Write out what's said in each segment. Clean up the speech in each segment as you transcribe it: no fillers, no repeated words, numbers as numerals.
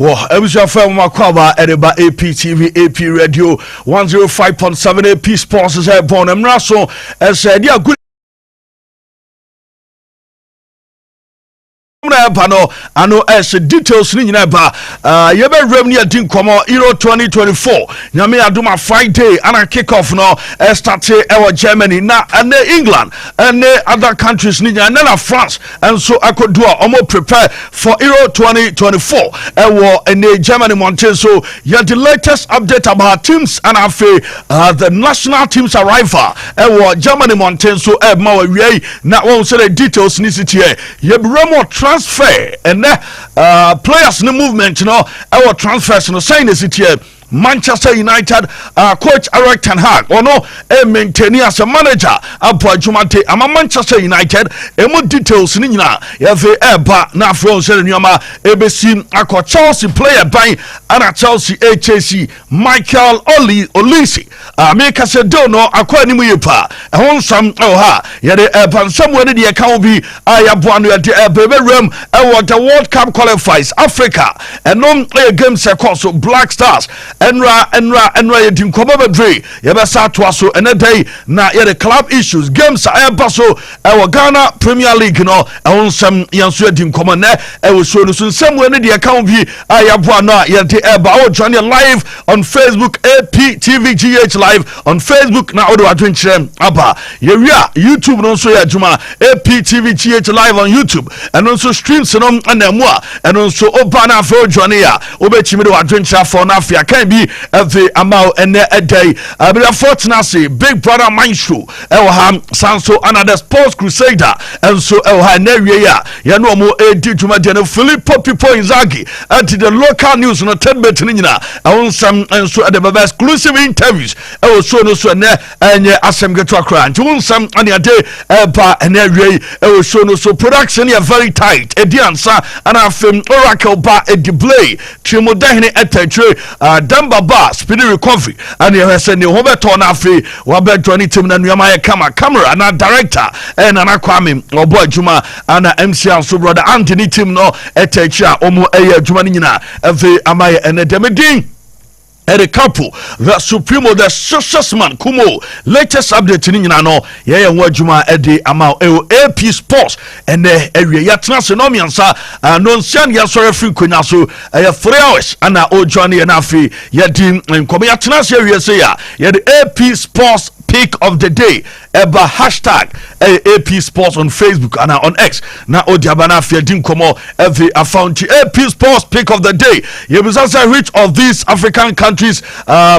Well, Ebusia FM Makwaba Edeba APTV AP Radio 105.7 AP Sports is born. I'm Raso as a good ano as details ni nyina ba yebe rem ni adin komo Euro 2024 nyame aduma Friday and kick off no start Germany na and England and other countries ni nyina na France and so akodua omo prepare for Euro 2024 in Germany mountain. So the latest update about teams and the national teams arrival Germany mountain. So ma we na won say the details ni sit here yebe transfer and players in the movement, our transfers in the sign is it here. Manchester United coach Eric Ten Hag maintaining as a manager Apo Jumate ama Manchester United emo details ni nyina yeve eba na afro se nyoma ebesi akọ Chelsea player ban ana Chelsea HAC Michael Olise make se do no akọ animu yepa ehon sam ha yede eba nsam woni de ka obi ayabo anu yede bebe room the World Cup qualifiers Africa enom game se course Black Stars enra yedim komo bedre yebesa to aso ene day na ye club issues games so Ghana Premier League no onsam yanso yedim komo na so no nsam we ne de account bi ayabo na ye de eba join live on Facebook APTVGH live on Facebook na odo adwenkyerem aba ye wia YouTube no so ya juma APTVGH live on YouTube and also streams no anamua and also oba na for join ya obechimi de adwenkyerem for na afia kan bi every amount and a day. Be fortunately Big Brother Maestro Elham Sanso another sports crusader and so Elhaneria Yanomo Edi Jumadiano Filippo Pipo Inzaghi anti the local news no 10 betinina on some and so at the exclusive interviews so no so and asem get to Accra and some and a day and area so no so production are very tight Ediansa and our film Oracle bar a delay Trimodahine etetre Damba bar speedy recovery and you say the Hobeton Afi Wabe Johnny Tim and Yamaya camera and our director and an Kwame or boy Juma and MC and so brother Anthony Tim no etecha omo Jumanina every Amaya and a Demedin. The Capo the Supremo the Successman Kumo latest update in no yeah wajuma edi ama APSPORTS and the area yatnasenomiansa non sian ya sorry free kunya so 3 hours and Johnny and Afi yadim nkomo yatnase area say ya the APSPORTS pick of the day eba hashtag APSPORTS on Facebook and on X na odiabana fi yadim komo every found APSPORTS pick of the day yebusasa which of these African countries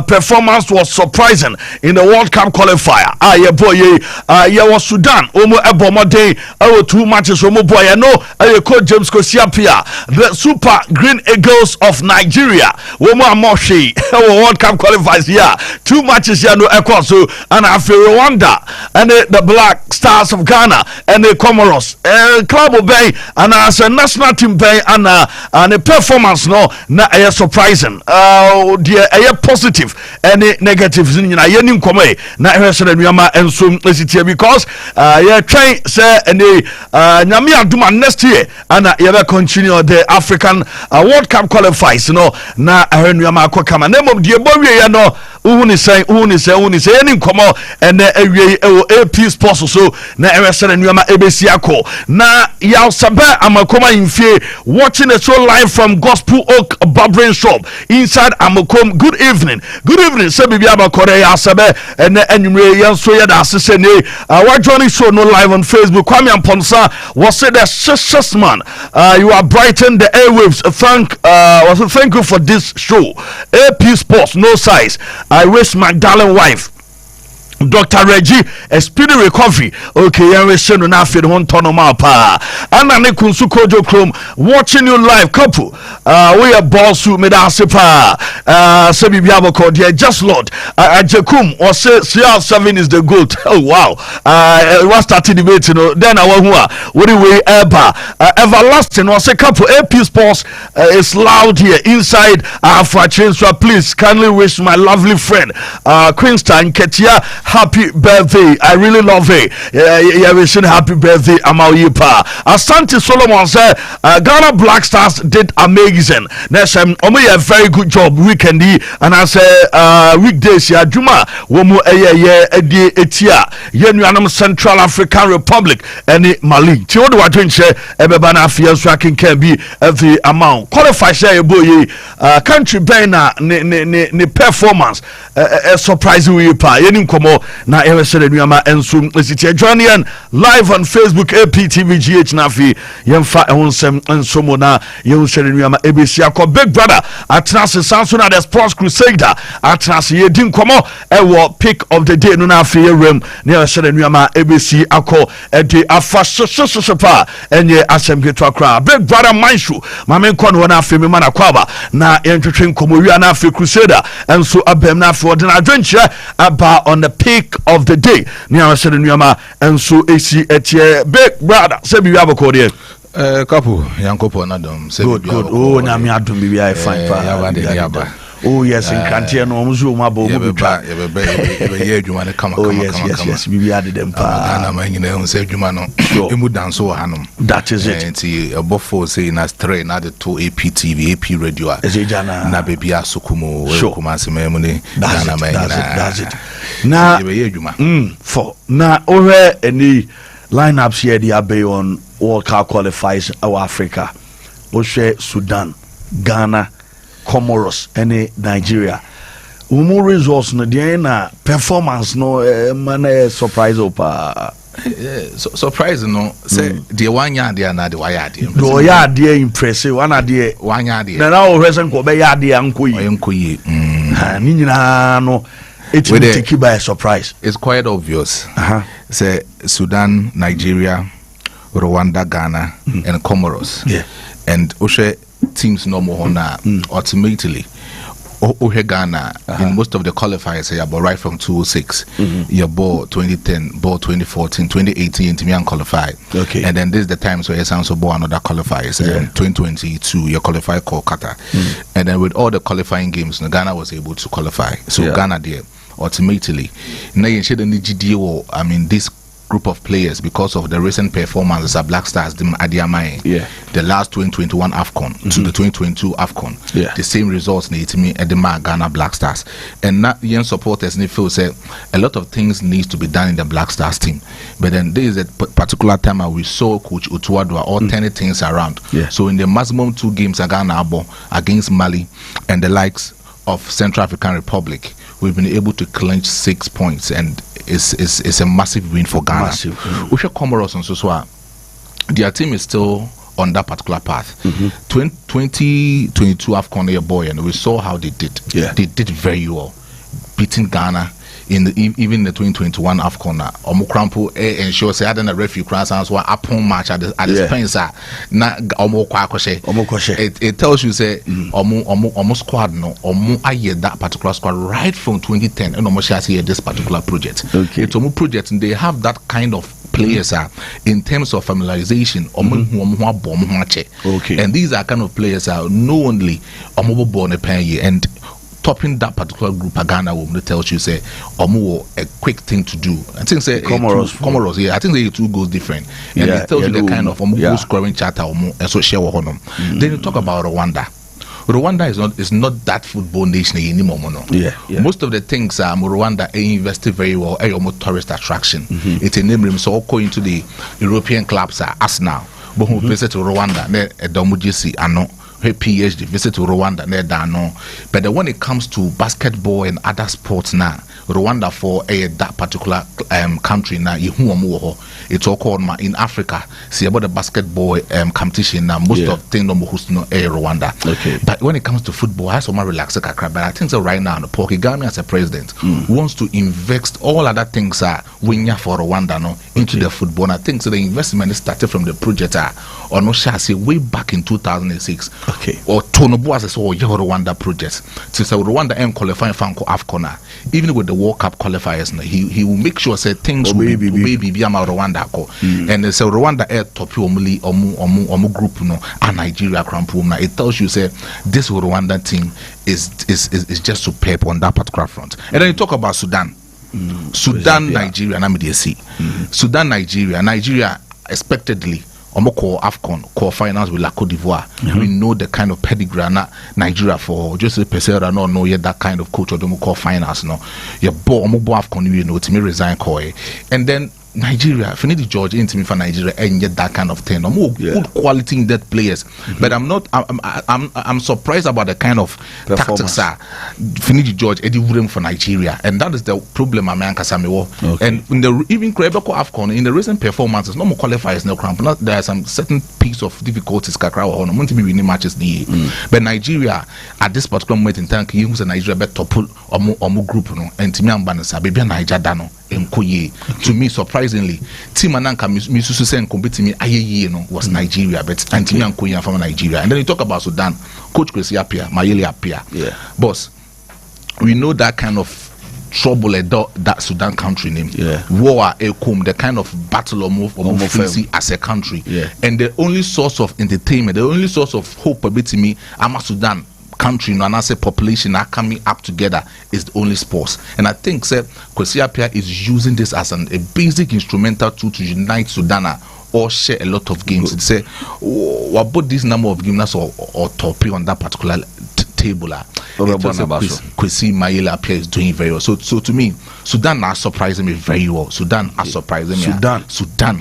performance was surprising in the World Cup qualifier. Was Sudan, Omo Ebomode, 2 matches, Omo boy, coach James Kosiapia, the Super Green Eagles of Nigeria, Omo Amoshi, World Cup qualifiers here, 2 matches here, no Ekoso, and after Rwanda, and the Black Stars of Ghana, and the Comoros, Club Bay, and as a national team bay, and the performance, no, not surprising. A positive and negatives in yenim kome na hwese na nuama enso esitie because ye try say and nyame aduma next year and ye be continue the African World Cup qualifiers no na nuama akokama na mom die bowie ye no uhuni say yenim komo and awie APSPORTS so na hwese na nuama ebesi akọ na ya sabe amakoma infie watching the show live from Gospel Oak Barbering Shop inside Amakom. Good evening, say bibi abakore ya sabe ene enwumre yanso ya da asese ne wa joining show no live on Facebook. Kwame Amponsa was said the success man, you are brightening the airwaves. Thank you for this show. APSPORTS no size. I wish my darling wife Dr. Reggie a speedy recovery. Okay, yeah, we send na fi one ton of pa. Ana ne kunsu kojo chrome watching you live couple. We are boss who made us pa. Sebi biabo dear just Lord. Jekum or say CR7 is the goat. Oh wow. Was started debate, you know. Then I what do we everlasting or say couple APSPORTS is loud here inside for change. So please kindly wish my lovely friend Queenstown Ketia happy birthday. I really love it. Yeah, we should happy birthday, Amauyipa. Asante Solomon said, Ghana Black Stars did amazing. Next time, a very good job weekendy, and I say weekdays, ya Juma, Womu Etia, Yenuanum Central African Republic, and Mali. Tiodo Watwinche, Ebebana Fias Tracking can be the amount. Qualify say boy, country bena ne performance, a surprise we pa. Yenim komo na ewe sere nuama ensum esitie joining live on Facebook APTVGH nafi yemfa ehonsem ensomo na yehu sere nuama ABC akọ Big Brother atnase sanso na the Sports Crusader atnase yedin komo ewo pick of the day no na afi rem na ewe sere nuama ABC akọ ede afa pa enye asemgeto akra Big Brother Manshu mame nko no na afi me mana kwaba na yentwetwe nkomo wi na afi Crusader enso abem na afi odena adwenche aba on the pick of the day. Niama said Niama and so AC at Big Brother. Say we have a code here. Couple, Yankopo Nadom. Good. Oh, Nami Adum be I find. Oh yes, in Cantia no Muzuma Bo. Oh yes. We added them. Say Jumano. You dance so Hanum. That is it. Above 4 say in Astray, another 2 APTV, AP radio. Na baby Sukumo, Kumasi Memoni. That's it. Now, for now, over any lineups here, the Abbey on World Cup qualifies our Africa, Oshe, Sudan, Ghana, Comoros, any Nigeria. Umu results no na performance no man surprise opa. Surprise no say the one yard there na the wire there. Do ya there impressive one there one yard there. Na now reason ko be ya there ankoyi. Ni nyina no it will take you by a surprise. It's quite obvious. Say Sudan, Nigeria, Rwanda, Ghana, and Comoros. Yeah. And Oshe teams no more na ultimately Ohe Ghana in most of the qualifiers here, but right from 2006, your ball 2010, ball 2014, 2018 to me qualified. Okay. And then this is the times where you sound so ball another qualifiers. 2022 you qualify Kolkata. And then with all the qualifying games, Ghana was able to qualify. So Ghana there ultimately. Now you should need GDO. I mean this group of players because of the recent performances at Black Stars at the Amai. The last 2021 AFCON to the 2022 AFCON. The same results need to me at the Ghana Black Stars. And not young supporters need feel say a lot of things needs to be done in the Black Stars team. But then there is a particular time we saw Coach Utuadua all turning things around. So in the maximum 2 games against Mali and the likes of Central African Republic, we've been able to clinch 6 points, and it's a massive win for Ghana. Usha Comoros and Suswa, their team is still on that particular path. 2022 AFCON boy, and we saw how they did. They did very well, beating Ghana in even the 2021 AFCON. Omukrampo ensure say I don't a referee cross and so upon match at the Spencer. Na it tells you say omo squad no omo aye that particular squad right from 2010 and omo share here this particular project. It's omo project and they have that kind of players in terms of familiarization and these are kind of players know only omo born a pen and topping that particular group Ghana will tells you say a quick thing to do. I think say Comoros I think they 2 goals different and it tells you the kind of goal scoring charter and so share Then you talk about Rwanda is not that football nation anymore. Most of the things Rwanda invested very well almost tourist attraction. It's a name so going to the European clubs Arsenal but who visit Rwanda PhD visit to Rwanda but when it comes to basketball and other sports now Rwanda for that particular country now it's all called in Africa see about the basketball competition now most of things Rwanda but when it comes to football I so relax but I think so right now the Kagame as a president wants to invest all other things winya for Rwanda into the football and I think so the investment started from the project or no say way back in 2006 or Tonobo as a Rwanda project since Rwanda qualifying Fanko AFCON even with the World Cup qualifiers he will make sure say things will be Rwanda and so Rwanda top omu group and Nigeria cramp it tells you say this Rwanda team is just superb on that particular front. And then you talk about Sudan. Sudan, Nigeria, na me dey see. Sudan, Nigeria expectedly Omoko AFCON quarterfinals with La Côte d'Ivoire. We know the kind of pedigree na Nigeria for just a Pesera no yet that kind of coach or Omoko finals no. Your bo AFCON you know to me resign and then Nigeria, Finidi George into me for Nigeria and get that kind of thing. More good quality in that players, but I'm surprised about the kind of tactics Finidi George Eddie Wooden for Nigeria, and that is the problem. And in the even Quebec AFCON in the recent performances, no more qualifiers, no cramp. There are some certain piece of difficulties. Kakra or no to be winning matches but Nigeria at this particular moment in time, you use a Nigeria bet top or more group no, and to me I'm banasa baby Nigeria dano. To me, surprisingly, Team Ananka Misusu and competing me aye was Nigeria, but Antimi and Koya from Nigeria. And then you talk about Sudan, Coach Kwesi Appiah, Mayele Appiah. Yeah. Boss, we know that kind of trouble that Sudan country name. Yeah. War the kind of battle or move as a country. Yeah. And the only source of entertainment, the only source of hope a bit to me, I'm a Sudan country and I say population are coming up together is the only sports. And I think Kwesi Appiah is using this as a basic instrumental tool to unite Sudan or share a lot of games. It's say what about this number of games or topic on that particular table. Kwesi Mayele Appiah is doing very well. So to me, Sudan are surprising me very well. Sudan are surprising me. Sudan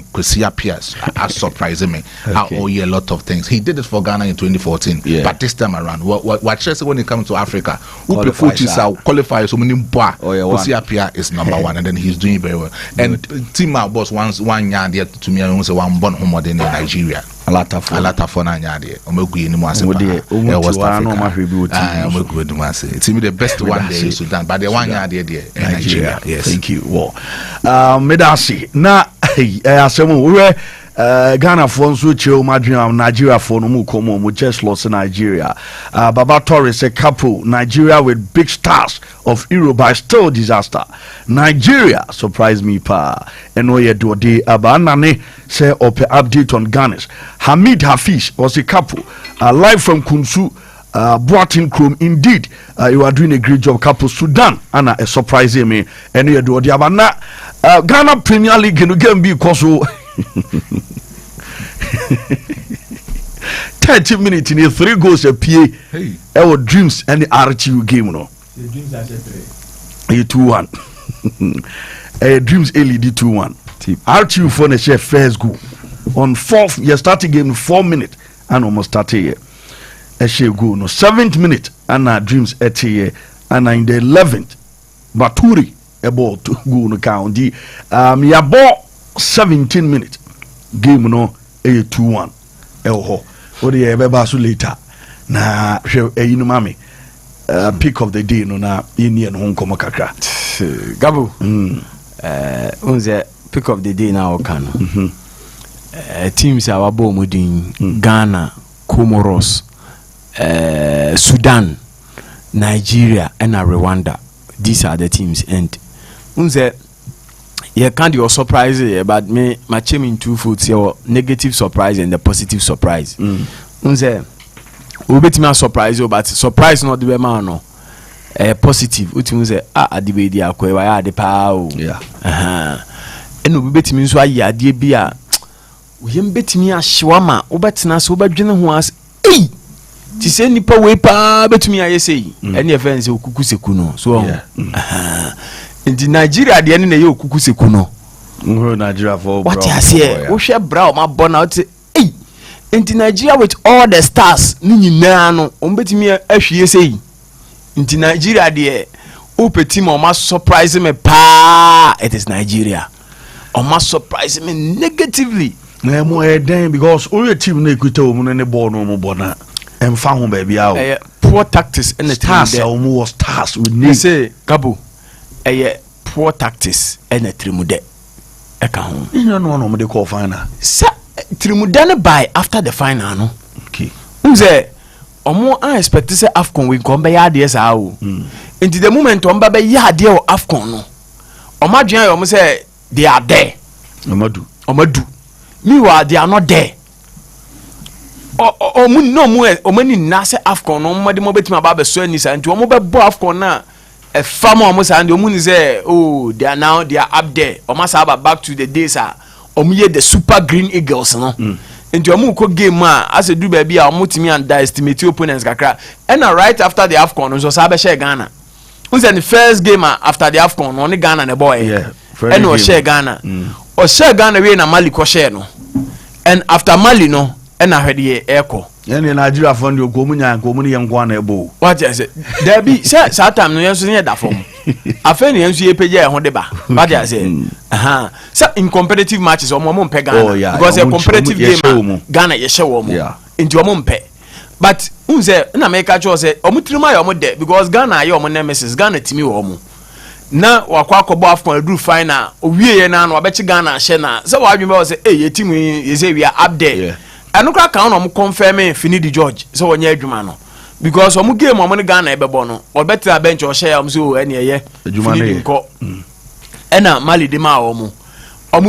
Kwesi Appiah are surprising me. I owe you a lot of things. He did it for Ghana in 2014, but this time around, what Chelsea when it comes to Africa, who coaches are qualified so many Kwesi Appiah is number one, and then he's doing very well. And team our boss once 1 year there to me, I say one born home in Nigeria. A lot of fun and yadi. Omegu ni mwase pa. West Africa. It's me the best one there in Sudan, but the 1 year there in Nigeria. Yes. Thank you. Well, Medasi na asemu we Ghana for nso che Nigeria for no mu komo mu just lost Nigeria. Baba Torres a couple Nigeria with big stars of Europe but still disaster. Nigeria surprised me pa. Eno ye do de abanane say ope update on Ghana. Hamid Hafiz was a couple live from Kunsu Boatin Chrome. Indeed, you are doing a great job, couple Sudan. And a surprise me. And you do the Abana Ghana Premier League in the game because 30 minutes in 3 goals a PA. Hey, our dreams and the RTU game, no. The dreams are 2-1. Dreams LED 2-1. RTU for the chef first goal on 4th. You start the game in 4 minutes and almost started here. She go no 7th minute and our dreams at here and in the 11th Baturi about to go no count the ya ball 17 minutes game no 2-1 elho what the beba so later na you know mami pick of the day no na ini no nkomo kakra Gabo unze pick of the day na okano teams our ball mudin Ghana, Comoros, Sudan, Nigeria and Rwanda. These are the teams. And unze you can't be surprised but me my team in 2 foots your negative surprise and the positive surprise. Unze we bet me surprise but surprise not the man no positive uti adi di akwa ya ade pa o and we bet me so ayi ade bia we yem bet me ahwama we bet na so badwene ho as ti se nipa we pa bet me ayesei and your friends okuku seku no so in the Nigeria de ne ye okuku seku no Nigeria for what you say wo hwe bra o ma bona o te in the Nigeria with all the stars ni nyina no o bet me ahwie sei in the Nigeria de o peti mo ma surprise me pa it is Nigeria o ma surprise me negatively na mo den because all your team na equita o mu ne ball no mo bona emfa ho ba bia o poor tactics and the stars almost stars with need say Cabo poor tactics and the trimude e ka ho no de call final sa trimude by after the final no okay unze omo an expect say AFCON we come be yade sa o into the moment on be yade o AFCON no omadwan yo mo say they are there omadu meanwhile they are not there omani na say AFCON no mo de mo betima ba be so ani sa nti omo be bo AFCON na a farmer almost and the moon say, oh, they are up there. Almost have back to the days the Super Green Eagles, no. Into a muko game as a do baby, our multi underestimate opponents kakra. And right after the AFCON, was Sabashe Ghana. Who's the first game after the AFCON? Only Ghana and a boy. Yeah. And was share Ghana. Or share Ghana way na Mali ko share no. And after Mali no, and I heard the echo. Yani Nigeria fund your communia and communia and one ebo. What is it? There be time no yenso near that form. Afeni yenso ye page ho deba. What I say? So in competitive matches or mom pe Ghana. Oh, yeah. Because a competitive game Ghana ye show mo. Yeah. Into your mom pe. But unze na make a choice say omutrima yo mo de because Ghana yo mo nemesis Ghana timi wo mo. Na wakwa akọbọ AFCON do final owie ye na wabechi Ghana hye na so wadwembe say eh team we say we are up there eno kra kan no mo confirm fini the judge so wonya adwuma no because omo game omo ne Ghana ebebo no obetra bench o hye am so ene ye adwuma ne nko ena Mali de ma omo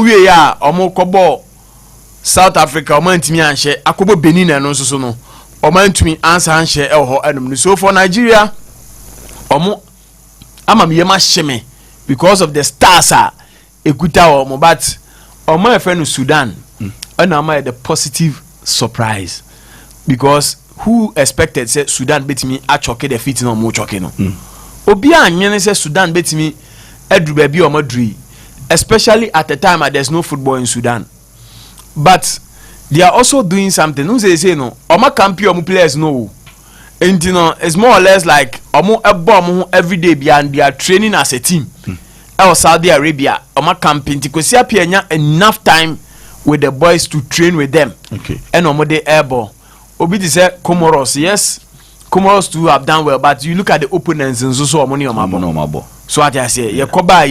wie ya omo kọbọ South Africa omo antimi anhye akọbọ Benin no nso no omo antimi ansa anhye ho enum no so for Nigeria omo ama me yema sheme because of the stars ekuta omo but omo efe no Sudan and ama the positive surprise because who expected say Sudan betimi achoke the fit no mo choke no obi anwene say Sudan betimi edru ba bi omo dri especially at the time there's no football in Sudan but they are also doing something no say no omo campion players no. And you know, it's more or less like every day and they are training as a team. Saudi Arabia, camping because enough time with the boys to train with them. Okay. And they airball. Obi say Comoros, yes, Comoros too have done well, but you look at the opponents and so money on my so what I say, Yakoba,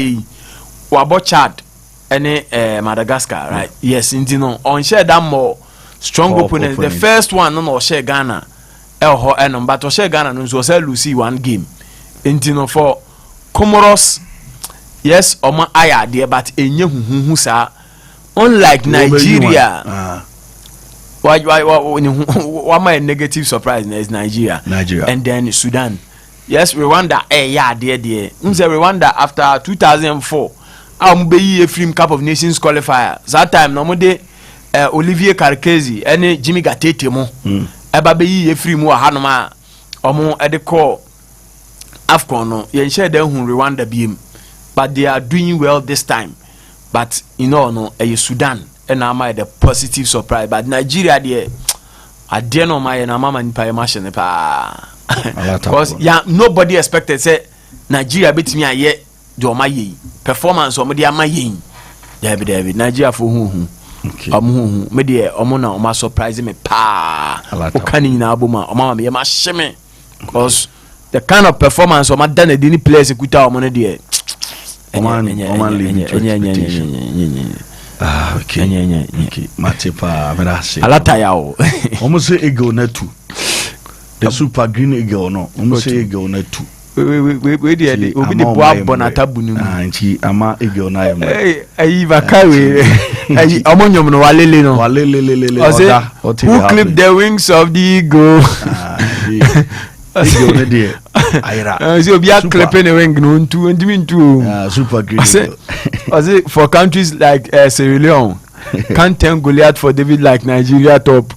Wabo Chad, and Madagascar, right? Yes, you know, on share that more strong opponents. The first one, no share Ghana. But Oshe Ghana no so Lucy one game. Intino for Comoros, yes, Oma aya there, but enye hu sa. Unlike Nigeria, why my negative surprise is Nigeria, and then Sudan. Yes, Rwanda, yeah, there. Unse Rwanda after 2004, be a film Cup of Nations qualifier. That time no more Olivier Karkezi, any Jimmy Gatete mo. Eba be yi free mu ahanoma omo e de call AFCON no ye share dem hu Rwanda biem but they are doing well this time but you know no e Sudan e na ma the positive surprise but Nigeria there ade no ma ye na mama nipa e machine pa because nobody expected say Nigeria betimi aye de o ma ye performance o mo de ama ye David Nigeria for hu okay. Me de omo na omo surprise me pa o kan ni na aboma omo me ma sheme because the kind of performance omo done any players ekuta omo ne de okay matepa merase alata ya o omo se ego na tu the Super Green Eagle no omo se ego na tu we dey obi dey boa bonata bunu anchi ama ego na yem ayi bakawe ayi omonyom no walele no oga who clip the wings of the eagle ego ne dey ayra so obi a clipping the wing no ntu ndimi ntu Super Green Eagle for countries like Sierra Leone can't tell Goliath for David like Nigeria top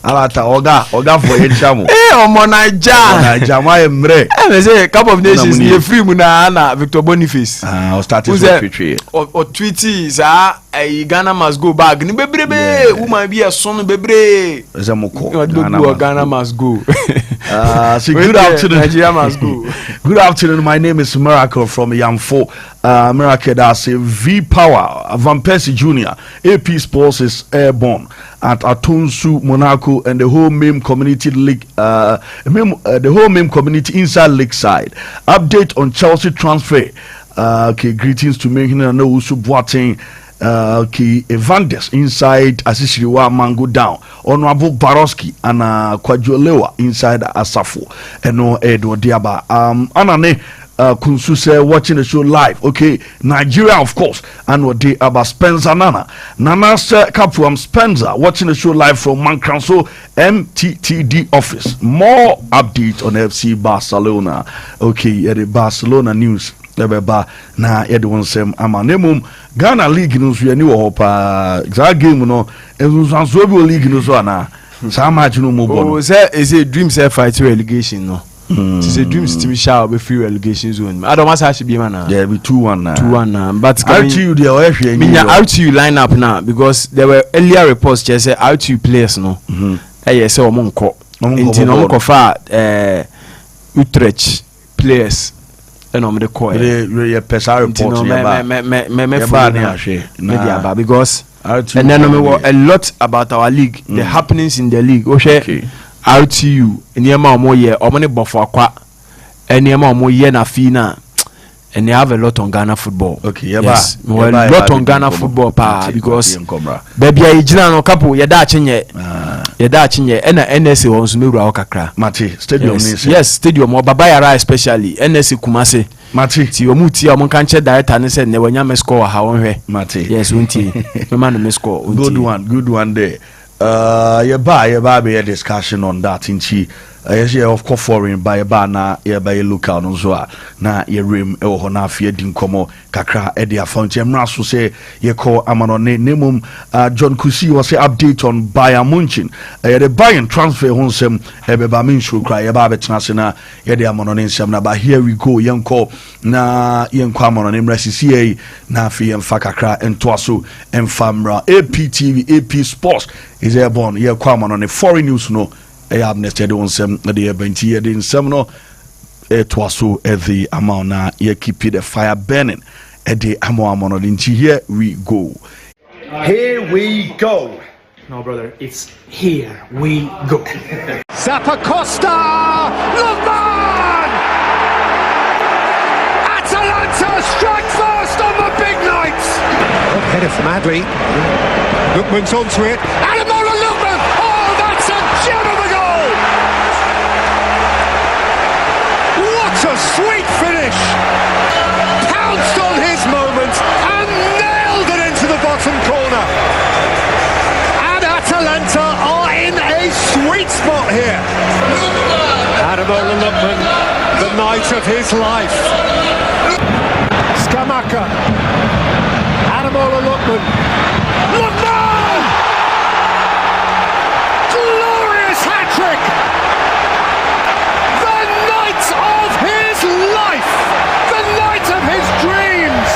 alata oga for yenchamo omo Naija my emre me say Cup of Nations ye free mu na Victor Boniface o started secretary o tweety sa Ghana must go back ni bebrebe woman be a son bebre ezamoko Ghana must go so good afternoon Nigeria must go good afternoon my name is Miracle from Yamfo Miracle that's a V Power Van Persie Jr. APSPORTS is airborne at Atonsu Monaco and the whole MIM community league the whole MIM community inside Lakeside. Update on Chelsea transfer. Okay, greetings to me and no Usu Boateng. Okay, Evandes inside Asisiriwa Mango down. Honorable Baroski and Kwajolewa inside Asafo. And no Edward Diaba. Anane Kunsu say watching the show live. Okay, Nigeria of course, and what they about Spencer Nana say Capo Spencer watching the show live from Mancranso MTTD office. More update on FC Barcelona. Okay, the Barcelona news. Ebeba na yede wonsem ama nemum Ghana league no so yani wo pa exact game no enso bi league no so ana sa match no mo bo no say is a dream say fight relegation no it's a dream team shall be free relegation zone I don't want to be man yeah be 2-1 now 2-1 now but RTU there we hwe me RTU lineup now because there were earlier reports just say RTU players no yes say omonko intino onko fa Utrecht players and I'm the call. The pesa report because and then we were a lot about our league, the happenings in the league. Okay, RTU, Niema Omo ye, Omani Bofo Akwa, and Niema Omo ye na fina, and they have a lot on Ghana football. Okay, yes, a lot on Ghana football pa because baby I jina no Capo yada chenye, and NSA wants me ra kakra. Mati stadium yes, stadium or Babayara especially NSA Kumase. Mati ti omuti o mon kanche director ne say ne wanya me score ha won hwe Mati yes unti me man me score unti good one there ye ba be a discussion on that inchi yes yeah of course foreign by na ye ba local no so na ye rem e ho na afia di nkomo kakra e dia fountain mra so say ye call amano ne nemum John Kusi was say update on Bayern Munchen the Bayern transfer honsem e be ba min show cry ye ba betena se na ye de amano ne nsem na ba here we go ye nko na ye nko amano ne mrasisi na afia mfa kakra ento aso emfamra APTV AP Sports is airborne ye kwa amano ne foreign news no I have nested on some the event here in Semino. It was so at the amount now, you keep the fire burning at the amount of here we go. Here we go. No, brother, it's here we go. Zappa Costa! Lookman! Atalanta strike first on the big night! Header from Adri. Lookman's onto it. Adamola Lookman! Oh, that's a gem of a goal! What a sweet finish! Pounced on his moment and nailed it into the bottom corner. And Atalanta are in a sweet spot here. Adamola Lookman, the night of his life. Skamaka. Adamola Lookman. Lookman! Glorious hat-trick! The night of his life! The night of his dreams!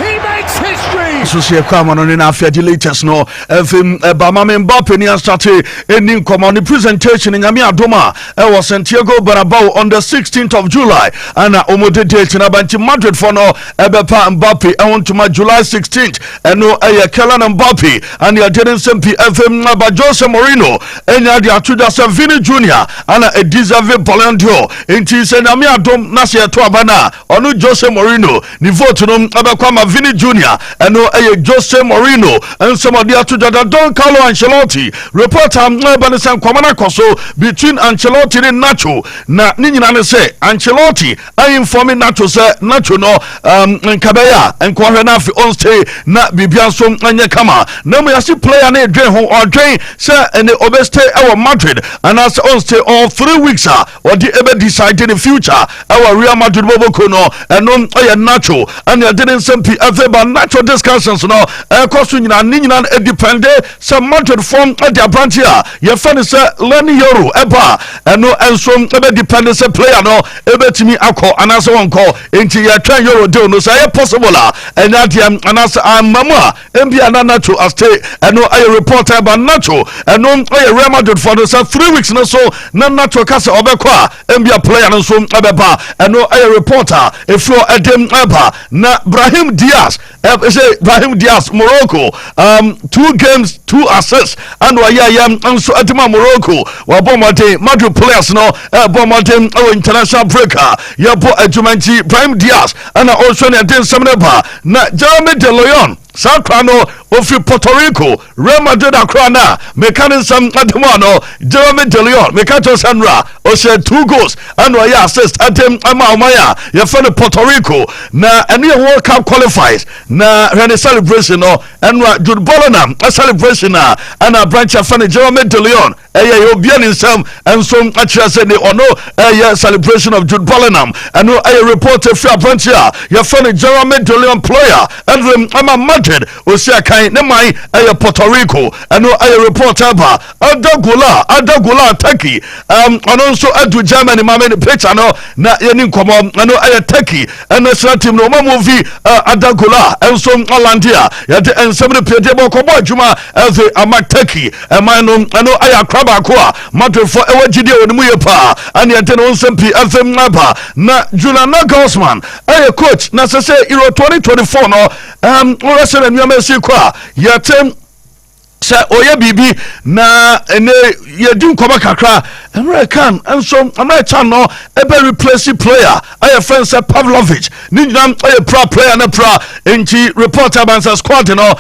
He makes history! So see come on in after the latest no FM Bama Mbappe ni start any come on the presentation in Yami Adoma was Santiago Bernabeu on the 16th of July and omode date na banti Madrid for no ebepa Mbappe I want to my July 16th and no Kylian Mbappe and you didn't SMP FM ba Jose Mourinho and you atuda Vini Jr. and a deserve Ballon d'Or enti se Yami Adom na se to abana onu Jose Mourinho ni vote no abekwa ma Vini Jr. and no Jose Mourinho and some of the atuda Don Carlo Ancelotti report am Banisan Kwamana Koso between Ancelotti and Nacho na ninyina ne say Ancelotti I inform Nacho say Nacho no Nkabeya enkwahwe na afi on stay na bibia so anye kama na mo yasi player na dwen ho odwen say ene obeste e Madrid and as on stay all 3 weeks or the ebe decide in the future our Real Madrid boboko no eno Nacho and you didn't simply ever but Nacho discussions no koso nyina ninyina e depend say Madrid form their branch here your fan say Lenny Euro eba eno enso ebe depend say player no ebe timi akọ anase won call enti ye twan Euro deal no say possible and adiam anase amama mbia na Nacho stay eno reporter ba Nacho eno Real Madrid for the 3 weeks no so na Nacho kase obekọ mbia player no so ebeba eno reporter efro edem eba na Brahim Diaz say Brahim Diaz Morocco 2 games 2 assists and wa yam anso adima Morocco wa bomode Madrid players no bomode international breaker ya bo adjumanti Brahim Diaz and also na den semneba na Jeremy De Leon Sakrano ofri Puerto Rico Real Madrid akrana mechanism ademano Jeremy De Leon mekato Sandra o share 2 goals and ya assist atem ama omaya ya fa Puerto Rico na any World Cup qualifies na rene celebration no enwa Jude Bellingham a celebration na ana branch fa Jeremy De Leon eye obian insam enso akira se ne ono eye celebration of Jude Bellingham and no eye report fra branch ya fa Jeremy De Leon player and ama Madrid o sia kan ne mai eye Puerto Rico and no eye report aba Adagula Turkey ono nso adu Germany mama ne picture no na yeni nkomo no eye Turkey and national team no movie Adagula enso Hollandia yade ensem ne pede bo kobo adwuma eze ama Turkey no eye akraba ko a Madrid for ewagide oni mu ye pa and yade no nsem pi eze maba na Julian Nagelsmann eye coach na se Euro 2024 no wrestle nnuama si kwa yatem sa oye bibi na ene yedin koma kakra American enso American no ebe replace player aye friend say Pavlovic ninjam aye pro player na pro enti reporter bansa squad no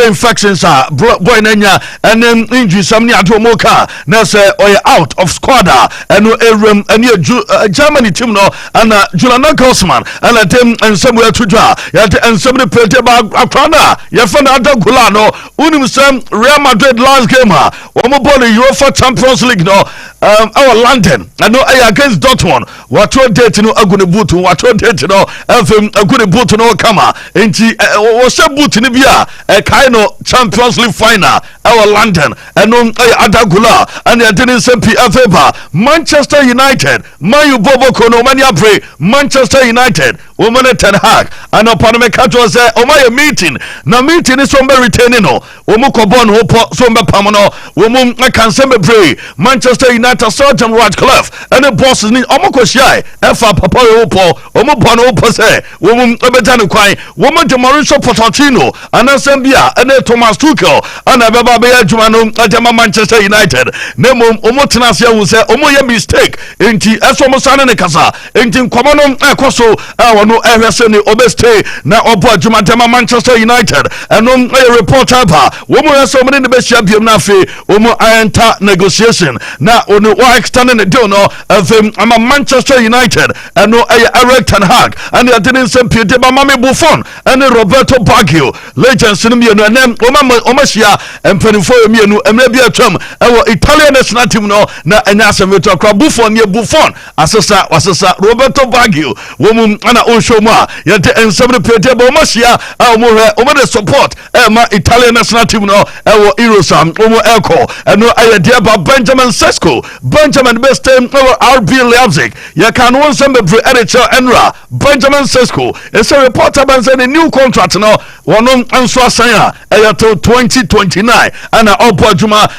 infections are boy nanya and injury some ni adomoka na say oye out of squad and erem and Germany team no and Julian Nagelsmann and them and somewhere to draw ya and somebody play ba akrana ya fa na Adagula no unim sam Real Madrid last game omo ball the UEFA Champions League no our London I know against Dortmund what date no agune boot what date no agune boot no kama enti wo se boot ni bia kind of Champions League final our London and no Adagula and they didn't sempi afeba Manchester United Man Bobo kono mania pray Manchester United woman Ten Hag and upon me catch was my meeting na meeting is somebody retaining no woman kobon hopo sombe pamono woman can sembe pray Manchester United Sergeant Radcliffe and the bosses ni omoko shai efa papa hopo omo bon hopo say woman ebetane kwan woman de Mauricio Pochettino and Asembia and Thomas Tuchel and ababa be adwuma no adama Manchester United nemo omo tenasia wo say omo ye mistake enti eso mo sane ne kasa enti nkomo no ekoso wono ehwese ni obeste na obo adwuma adama Manchester United and no reporter ba womo eso mo ne be hia biam na afi womo enter negotiation na ono wa extending the deal no ama Manchester United and no Eric Ten Hag and they didn't send Peter Mami Buffon and Roberto Baggio legends in me no name omashia empenifo me no emrebi atwam ewo Italian national team no na enya asemeto akra Buffon ne Buffon asesa Roberto Baggio womu ana onsho mu a yete ensem ne Peter omashia omo the support ma Italian national team no ewo Eurosam omo eko no ayede ba Benjamin Sesko Benjamin best RB Leipzig you can one some be NHL Enra Benjamin Sesko it's a reporter ban say the new contract no one answer assign till 2029 and opo adwuma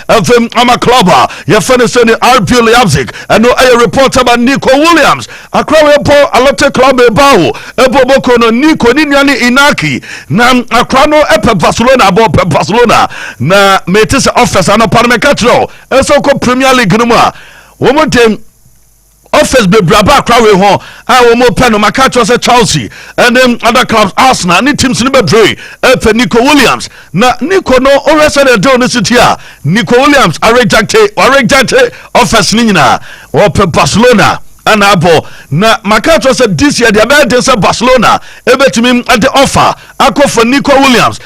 ama club you finish the RB Leipzig and no a reporter by Nico Williams akra report a lot club ebo boko no Nico ni nyane Inaki na akra no Barcelona na metis office and parmekatro eso ko Premier League no ma womo dem office be braba krawe ho womo peno makacho say Chelsea and then other clubs Arsenal ni teams ni be pray Nico Williams na Nico no already said do no city Nico Williams are rejected office ni nyina wo Barcelona and abo na makacho said this year the about Barcelona ebetimi at the offer akọ for Nico Williams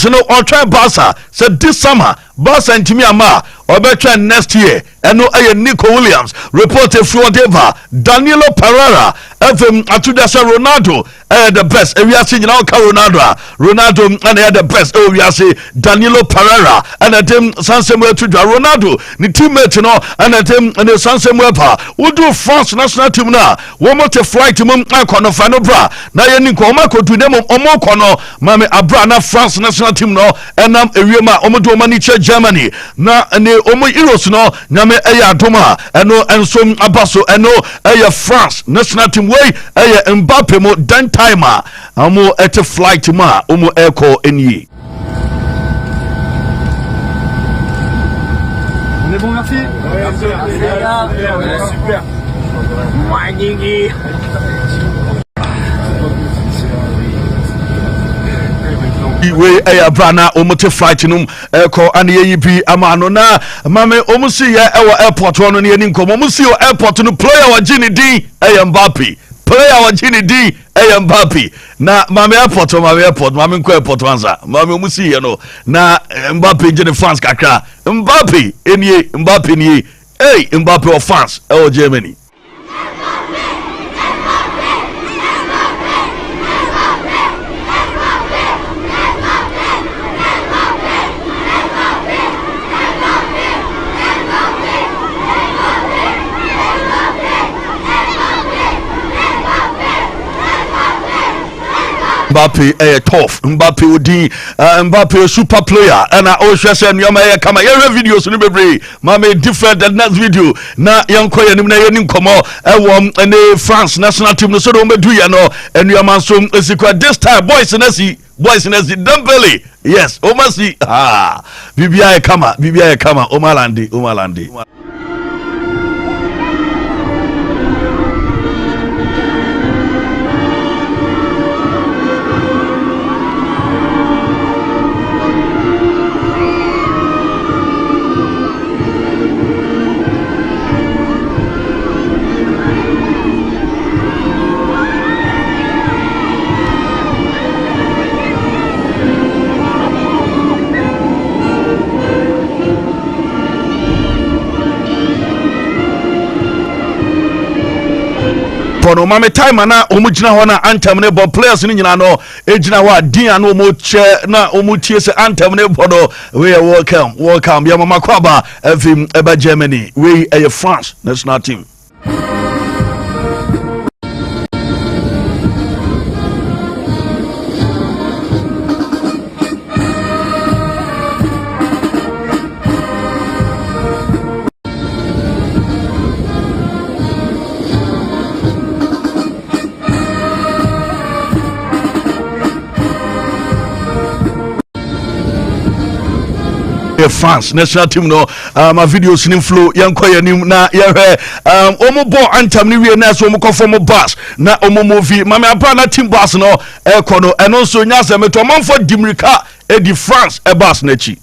no or try Barca said this summer Barca ntimi ama obetwa next year and no Nico Williams reported from Danilo Pereira atuda say Ronaldo the best we are seeing now Ronaldo and the best we are see Danilo Pereira and them Sansemo to Ronaldo the teammate no and them and the Sansemo pa we do France national team na we want to fly to mum kono fano bra na ye nko o makotu dem omo kono mame abra na France national team no enam ewiema omo do mani che Germany na ne omo Euros no nyame eya adoma eno ensom abaso eno eya France national team way eya Mbappe mo dan timer omo et flight ma omo echo eni. On est bon, merci. Super. we brana omote flight num ko ane yibi amano na mame omusi ye airport wono ne ani nkom omusi airport no player wa gini din Mbappe player wa gini din Mbappe na mame airport mame nko airport wanza mame omusi ye no na Mbappe gini fans kakra Mbappe ni Mbappe of France Germany. Mbappe tough Mbappe odi Mbappe super player and I always say nyama kama your videos no bebre mama different than next video na yanko yanim na yanim komo ene France national team no so do medu ya no enuama so esikwa this time boys na si Dembele yes o masi bibia kama omalande pono mame time na omugina ho na anthem ne bo players ni nyina no ejina ho adin ana omo che na omo tie se anthem ne bo no we welcome ya mama kwaba fm eba Germany we France national team. France national team no my videos in flow yanko yanim na yehwe omo ball anthem ni we na so omo conform bus na omo movie mama abra na team bus no kono eno so nya se meto manfo dimrika di France bus na chi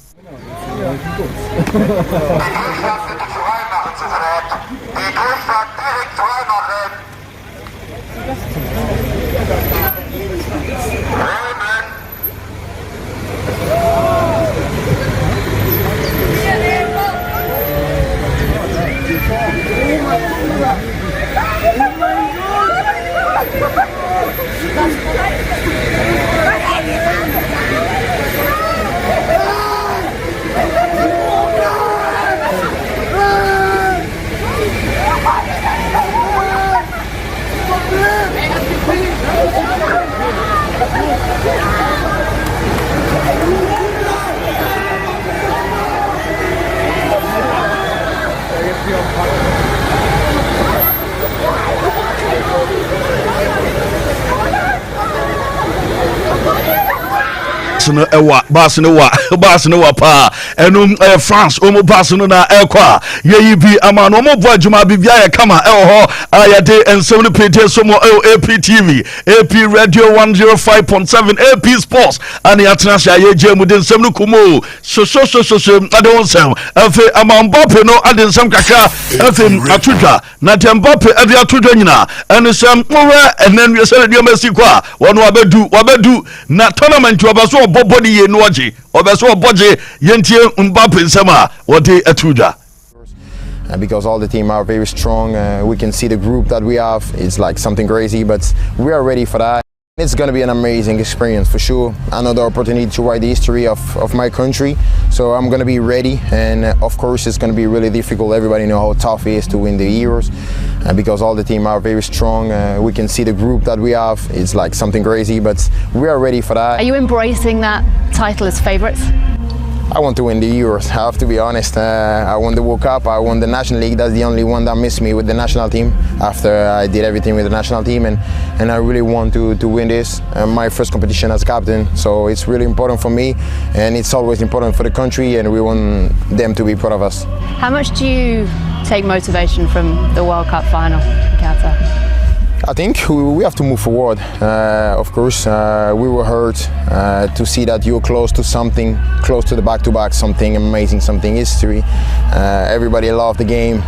no ewa bas no wa pa enum France omo bas no na ekwa yeyi bi ama no omo bo adwuma bibia ye kama ho ayade ensem no pete so mo APTV AP Radio 105.7 APSPORTS ani atnasha ye jemu de ensem no kumo so ade onsem afi ama Mbappe no ade ensem kakra afi atudwa na de Mbappe ade atudwa nyina ensem mowe enen ye se de Messi kwa wono wabedu na tournament wabaso body ye noje obeso boje yentie Mbappe nsema wote atudwa. Because all the team are very strong, we can see the group that we have. It's like something crazy, but we are ready for that. It's going to be an amazing experience for sure. Another opportunity to write the history of my country, so I'm going to be ready. And of course it's going to be really difficult. Everybody know how tough it is to win the Euros, because all the team are very strong, we can see the group that we have. It's like something crazy, but we are ready for that. Are you embracing that title as favourites? I want to win the Euros, I have to be honest. I won the World Cup, I won the National League. That's the only one that missed me with the national team after I did everything with the national team, and I really want to win this. My first competition as captain, so it's really important for me, and it's always important for the country, and we want them to be proud of us. How much do you take motivation from the World Cup final in Qatar? I think we have to move forward. Of course, we were hurt to see that you're close to something, close to the back-to-back, something amazing, something history. Everybody loved the game,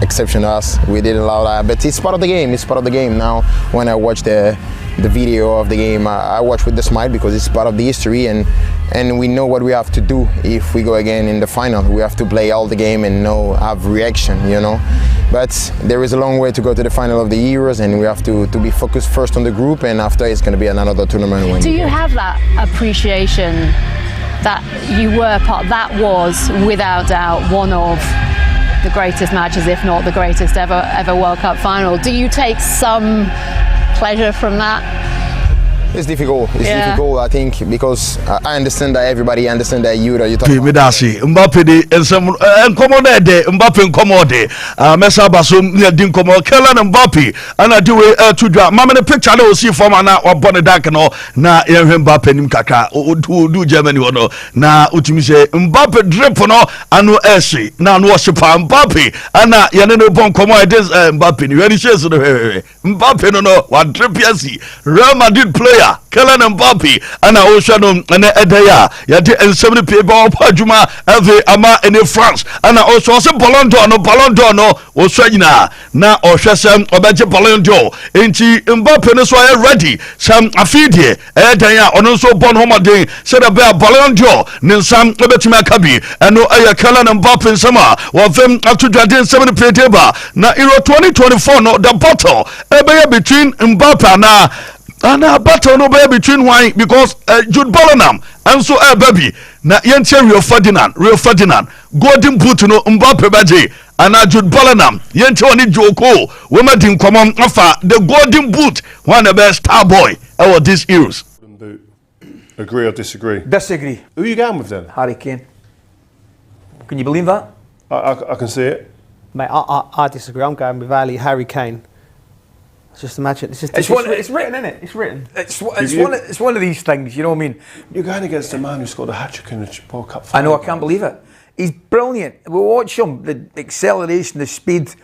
exception us. We didn't allow that, but it's part of the game. It's part of the game. Now, when I watch the video of the game, I watch with the smile because it's part of the history, and we know what we have to do if we go again in the final. We have to play all the game and have reaction, you know. But there is a long way to go to the final of the Euros, and we have to be focused first on the group, and after it's going to be another tournament. Do you have that appreciation that you were part? That was without doubt one of the greatest matches, if not the greatest ever World Cup final. Do you take some pleasure from that? It's difficult. It's difficult, I think, because I understand that everybody understands that Euro. You talk Midasi, Mbappe de some incommodate, Mbappe incommodate. Mesa Basum near Dinkomo, Kellan Mbappe, and I do it to draw. Mamma, the picture I will see from Anna or Bonadakano, na Mbappe Nimkaka, do Germany or no, na Utimise, Mbappe Dripono, and no Essie, now worship Mbappe, Anna Yanino Boncomo, Mbappe, you already says Mbappe, no, one trip, yes, Real Madrid player. Kellan Mbappe ana Oshano na Edaya yade ensem ne peba opadwuma ave ama in France ana also se Ballon d'Or no oso nyina na ohwesem obeje Ballon d'Or enti Mbappe no so are ready sam afidie Edaya ono so bon homoden se da be Ballon d'Or ne nsam obetuma kabi eno eye Kellan Mbappe nsama wo fem atudwade ensem ne pedeba na Euro 2024 no the battle ebe between Mbappe and a battle no be between wine because Jude Bellingham and so baby na yenche Rio Ferdinand golden boot no Mbappe baje and Jude Bellingham yenche oni Joko we ma din komon afa the golden boot one the best star boy our this Euros. Agree or disagree? Disagree. Who are you going with then? Harry Kane. Can you believe that? I can see it. Mate, I disagree. I'm going with Harry Kane. Just imagine. It's written, isn't it? It's written. It's one of these things. You know what I mean? You're going against a man who scored a hat-trick in the World Cup final. I know. I can't believe it. He's brilliant. We watch him. The acceleration, the speed.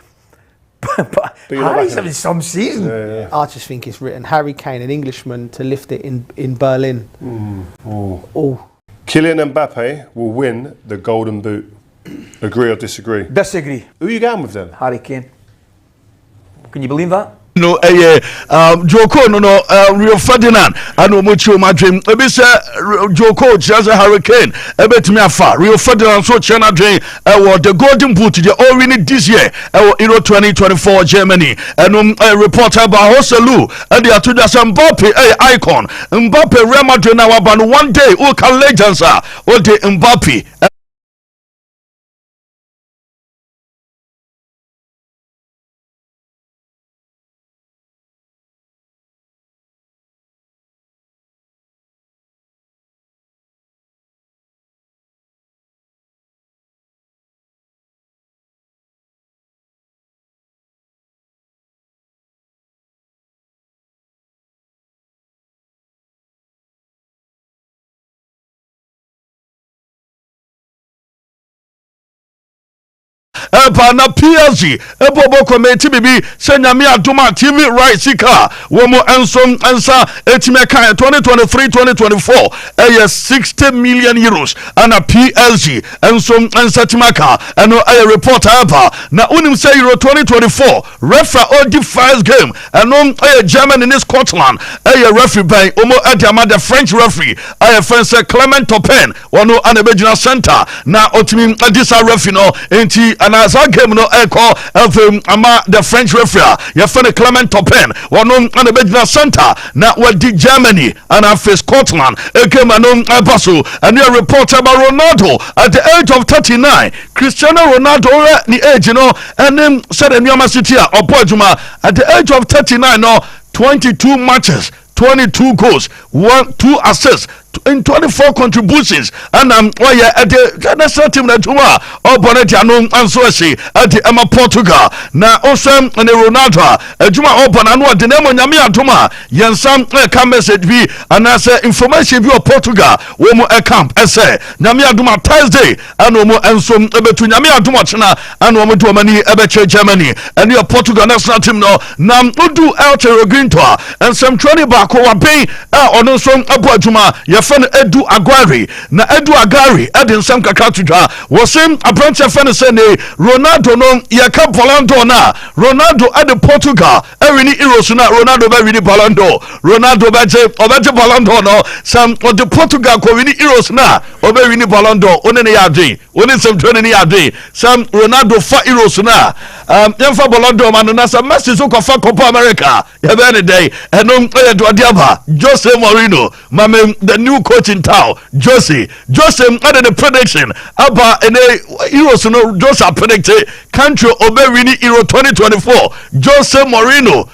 but Harry's having some season. Yeah. I just think it's written. Harry Kane, an Englishman, to lift it in Berlin. Kylian Mbappe will win the Golden Boot. Agree or disagree? Disagree. Who are you going with then? Harry Kane. Can you believe that? No, Joko no Rio Ferdinand and Omocho Madrim. Ebi se Joko Chaza Hurricane. Ebetimi afa Rio Ferdinand so China drain. The Golden Boot the all winning this year. Euro 2024 Germany. And reporter by Hoselu. And the atuda Mbappe icon. Mbappe Real Madrid now about one day. O can legends are. O de Mbappe. na PSG ebobo committee bibi senyame adoma TV right sika womo ensom ensa etime kan 2023-2024 60 million euros and a PSG ensom ensa timaka eno report aba na unim say Euro 2024 referee all the first game eno Germany in Scotland referee by omo adiama the French referee France Clement Topin wono anabegina center na otimi adisa referee no enti anaza game no call ama the French referee ya fene Clement Topin wono anabegina center na wadi Germany and face Scotland game anon abaso and your report about Ronaldo at the age of 39 Cristiano Ronaldo ni age no and then said in Yama City Opojuma at the age of 39 no 22 matches 22 goals, 2 assists, in 24 contributions and at the national team that Bonetiano and Soshi at the Emma Portugal. Now Osam and Ronaldo, Juma Open and what the name of Yamia Tuma, Yansam can message be and as information view of Portugal, Womo a camp, essay, Namia Duma Thursday, and Womo and some between Yamia Dumachana and Womo Domani, Ebeche Germany, and your Portugal national team no Nam Udu Alter Grintoa and some 20 back who are paying on some Abuajuma. Fan Edu Aguari na Edu Agari edin sam kakra tudwa wosim apprentice fan say ne Ronaldo no yaka Ballon d'Or na Ronaldo at the Portugal ewini Euros na Ronaldo be wini Ballon d'Or Ronaldo obeje Ballon d'Or no sam of the Portugal ko wini Euros na obe wini Ballon d'Or one ne yadwe one sam 20 ne yadwe sam Ronaldo fa Euros na yemfa Ballon d'Or man na sam Messi so ko fa Copa America ya be ne day enom edo adiaba Jose Mourinho mame the new coach in town, Jose added the prediction about in Euros. No, Jose predicted country obey winning Euro 2024. Jose Mourinho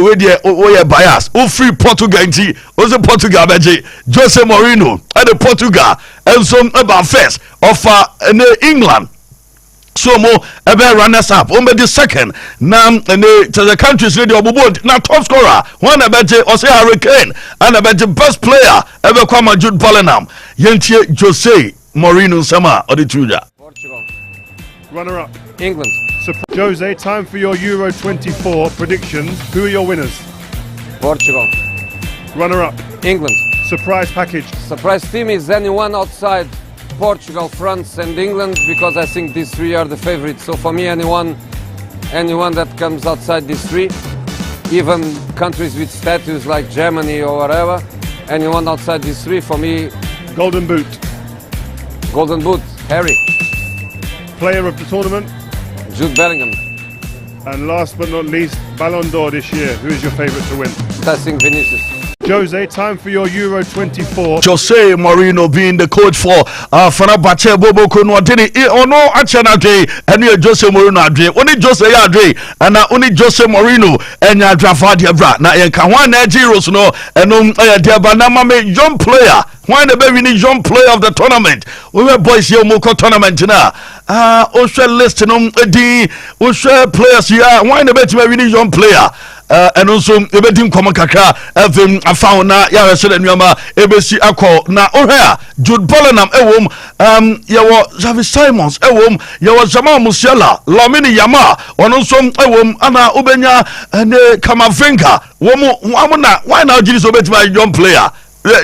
with the bias. Who free Portugal? Also Portugal, Jose Mourinho at the Portugal and some about first of England. So more about runners up. Only the second now to the country's radio now top scorer. One about or say Hurricane and about the best player ever come on Jude Bellingham. Yentie Jose Mourinho Sama or the Tudor. Portugal. Runner up. England. Jose, time for your Euro 24 predictions. Who are your winners? Portugal. Runner up. England. Surprise package. Surprise team is anyone outside Portugal, France and England, because I think these three are the favorites. So for me, anyone that comes outside these three, even countries with status like Germany or whatever, anyone outside these three, for me... Golden Boot. Golden Boot, Harry. Player of the tournament? Jude Bellingham. And last but not least, Ballon d'Or this year. Who is your favourite to win? I think Vinicius. Jose, time for your Euro 24. Jose Mourinho being the coach for Fenerbahce, Bobo Kono Dini. Ono achana day, and you Jose Mourinho adre. Only Jose adre, and only Jose Mourinho and ya drafa diabra. Na ye kan one Euros no, and diaba na mame young player. Why the baby young player of the tournament? We were boys here moko tournament na. Osha list no di Osha players here. Why the baby young player? And also ebedim koma kakra evim afaw na ya resele nnuama ebesi akọ na ohia Jude Bellingham ewom yawo Xavi Simons ewom yawo Jamal Musiala Lamine Yamal ono nso ewom ana ubenya ne Kamavinga womu na why now Jesus obetima young player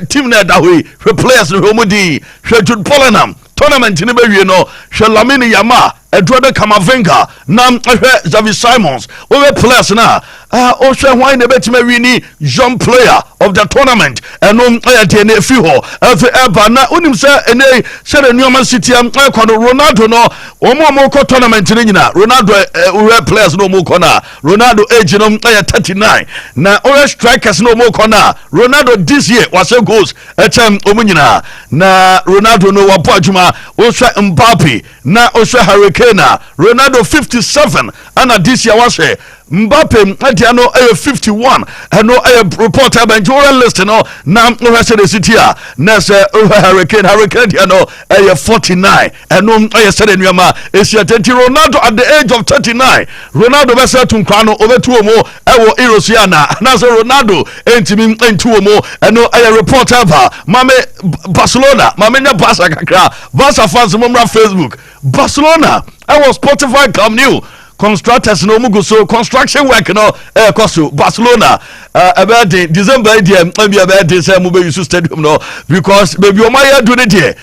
team na that way players no homodi Jude Bellingham tournament ni be wie no Lamine Yamal Edward Kamavinga nam Xavi Simons over players na Osha why na betima wini young player of the tournament and na fi ho eba na unim say ene shere Newman City kono Ronaldo no omo ko tournament ni nyina Ronaldo we players no mo kona Ronaldo age no 39 na all strikers no mo kona Ronaldo this year was goals etem omo nyina na Ronaldo no wapo adwuma Osha Mbappe na Osha Hurricane Ronaldo 57 and this year was Mbappe adiano 51 and no reporter benjora list no na the city na say Hurricane diano 49 and no said nnuama esiatenti Ronaldo at the age of 39 Ronaldo besa tunkrano over two mo ewo Erosiana na say Ronaldo entimi entuo mo and no reporter ba mame Barcelona mame nya Barca kakra Barca fans momra Facebook Barcelona I was Spotify come new constructors no mugo so construction work no koso Barcelona about December dia maybe about say mo be use stadium no because baby o my do it there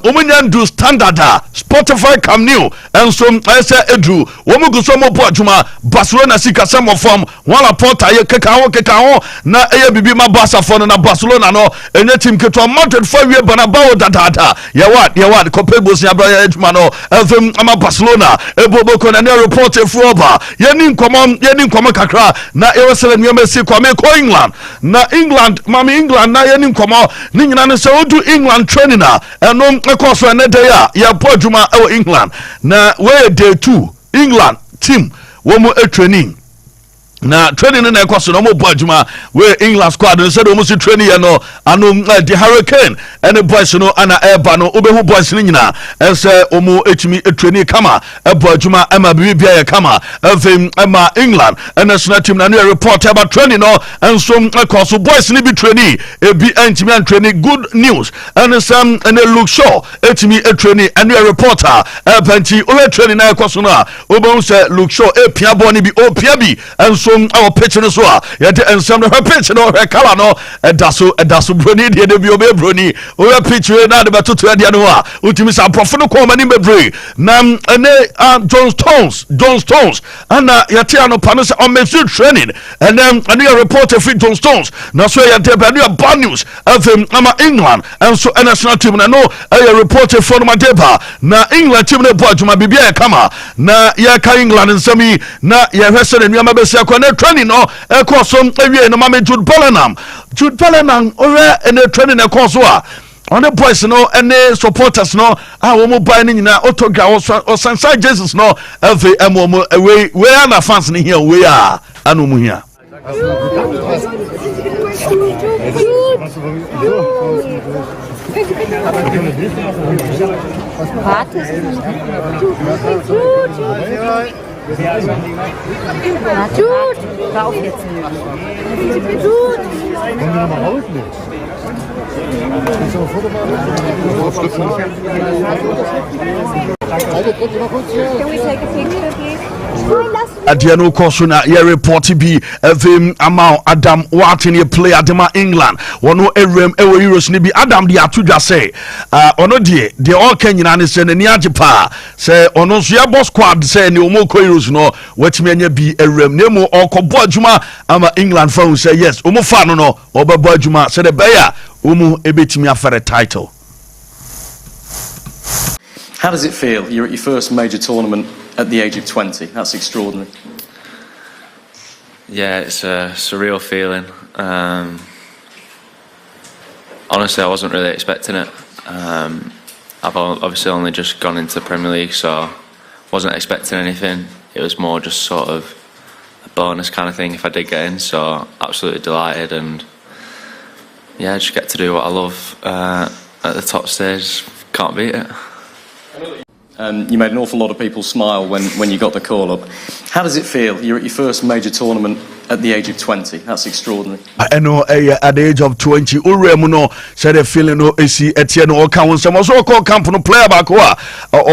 omunyan do standard Spotify come new and so I say edu o mugo so mo po adwuma Barcelona sika some form one porter ye keka ho na bibi ma Barca for na Barcelona no enye team keto mounted for we bana bawo data ya what kopebo sia bra adwuma no FM ama Barcelona eboboko na report Fuoba yeni nkomo kakra na ewesele nyemesi kwame ko England na England na yeni nkomo ni nyina ne se odu England training na eno ekoso ne day ya podwuma e England na we day 2 England team wo mo training na training na ekwaso no mo boadjuma we England squad no said almost training no anu the Hurricane and boys no ana eba no obehu boys ni nyina ense omo etimi training kama boadjuma ema bibia ya kama evem ema England and national team na no report about training no enso ekwaso boys ni bi training ebi entimi an training good news and some and look show etimi training and a reporter ebanti o training na ekwaso no obehu say look show epia bo ni bi opia bi enso our pitch no so yet and some of her pitch no her color no edaso broni de bi obe broni o pitch na de beto to de no a utimi sa profo no ko mani bebre na ene John Stones and yet no panos on mesu training and then a new reporter for John Stones na so yet be new bad news of ama England and so national team na no a reporter for my deba na England team na boadjuma bibia kama na ya ka England nsami na ya hwese na nua besia kwa na training no e course ewie no mama Jude Bellingham ore ene training e course a on the boys no any supporters no wo mo buy ni nyina autograph or sunshine jerseys no every emo away we are na fans ni here we are anu mu here Hör auf jetzt. Wollen wir nochmal raus? Can we take a picture, please? Adiano Kosuna ye report bi evim amount Adam Watson ye play Adema England wono ewrem ewo Euros ni bi Adam de atudwa say ono de all Kenyan ne se ne ajepa say ono so ya boss squad say ne omo ko Euros no watimi anya bi ewrem nemu okobo adwuma ama England fan say yes omo fa no obebo adwuma say the beya omo ebetimi afere title. How does it feel? You're at your first major tournament at the age of 20. That's extraordinary. Yeah, it's a surreal feeling. Honestly, I wasn't really expecting it. I've obviously only just gone into the Premier League, so wasn't expecting anything. It was more just sort of a bonus kind of thing if I did get in, so absolutely delighted, and yeah, just get to do what I love at the top stage. Can't beat it. You made an awful lot of people smile when you got the call up. How does it feel? You're at your first major tournament at the age of 20. That's extraordinary. I know at the age of 20, Uremuno said a feeling no AC Etienne or Cowan, some also call camp no player back or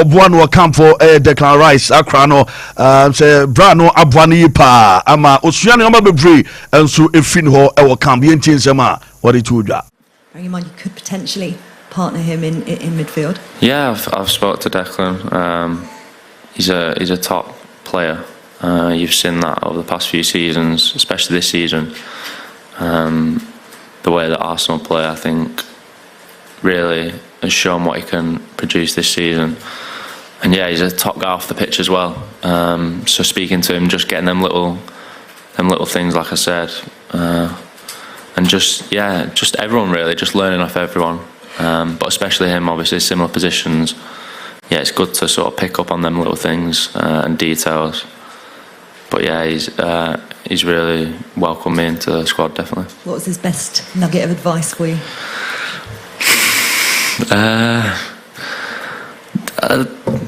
one or camp for Declan Rice, Akrano, say Brano Abwani pa, Ama, Oceania Mabri, and so if Finho, our camp, Yentin Sama, what it would. Bearing in mind you could potentially partner him in midfield. Yeah, I've spoke to Declan. He's a top player. You've seen that over the past few seasons, especially this season. The way that Arsenal play, I think, really has shown what he can produce this season. And yeah, he's a top guy off the pitch as well. So speaking to him, just getting them little things, like I said, and just everyone really, just learning off everyone. But especially him, obviously similar positions. Yeah, it's good to sort of pick up on them little things and details. But yeah, he's really welcomed me into the squad, definitely. What was his best nugget of advice for you?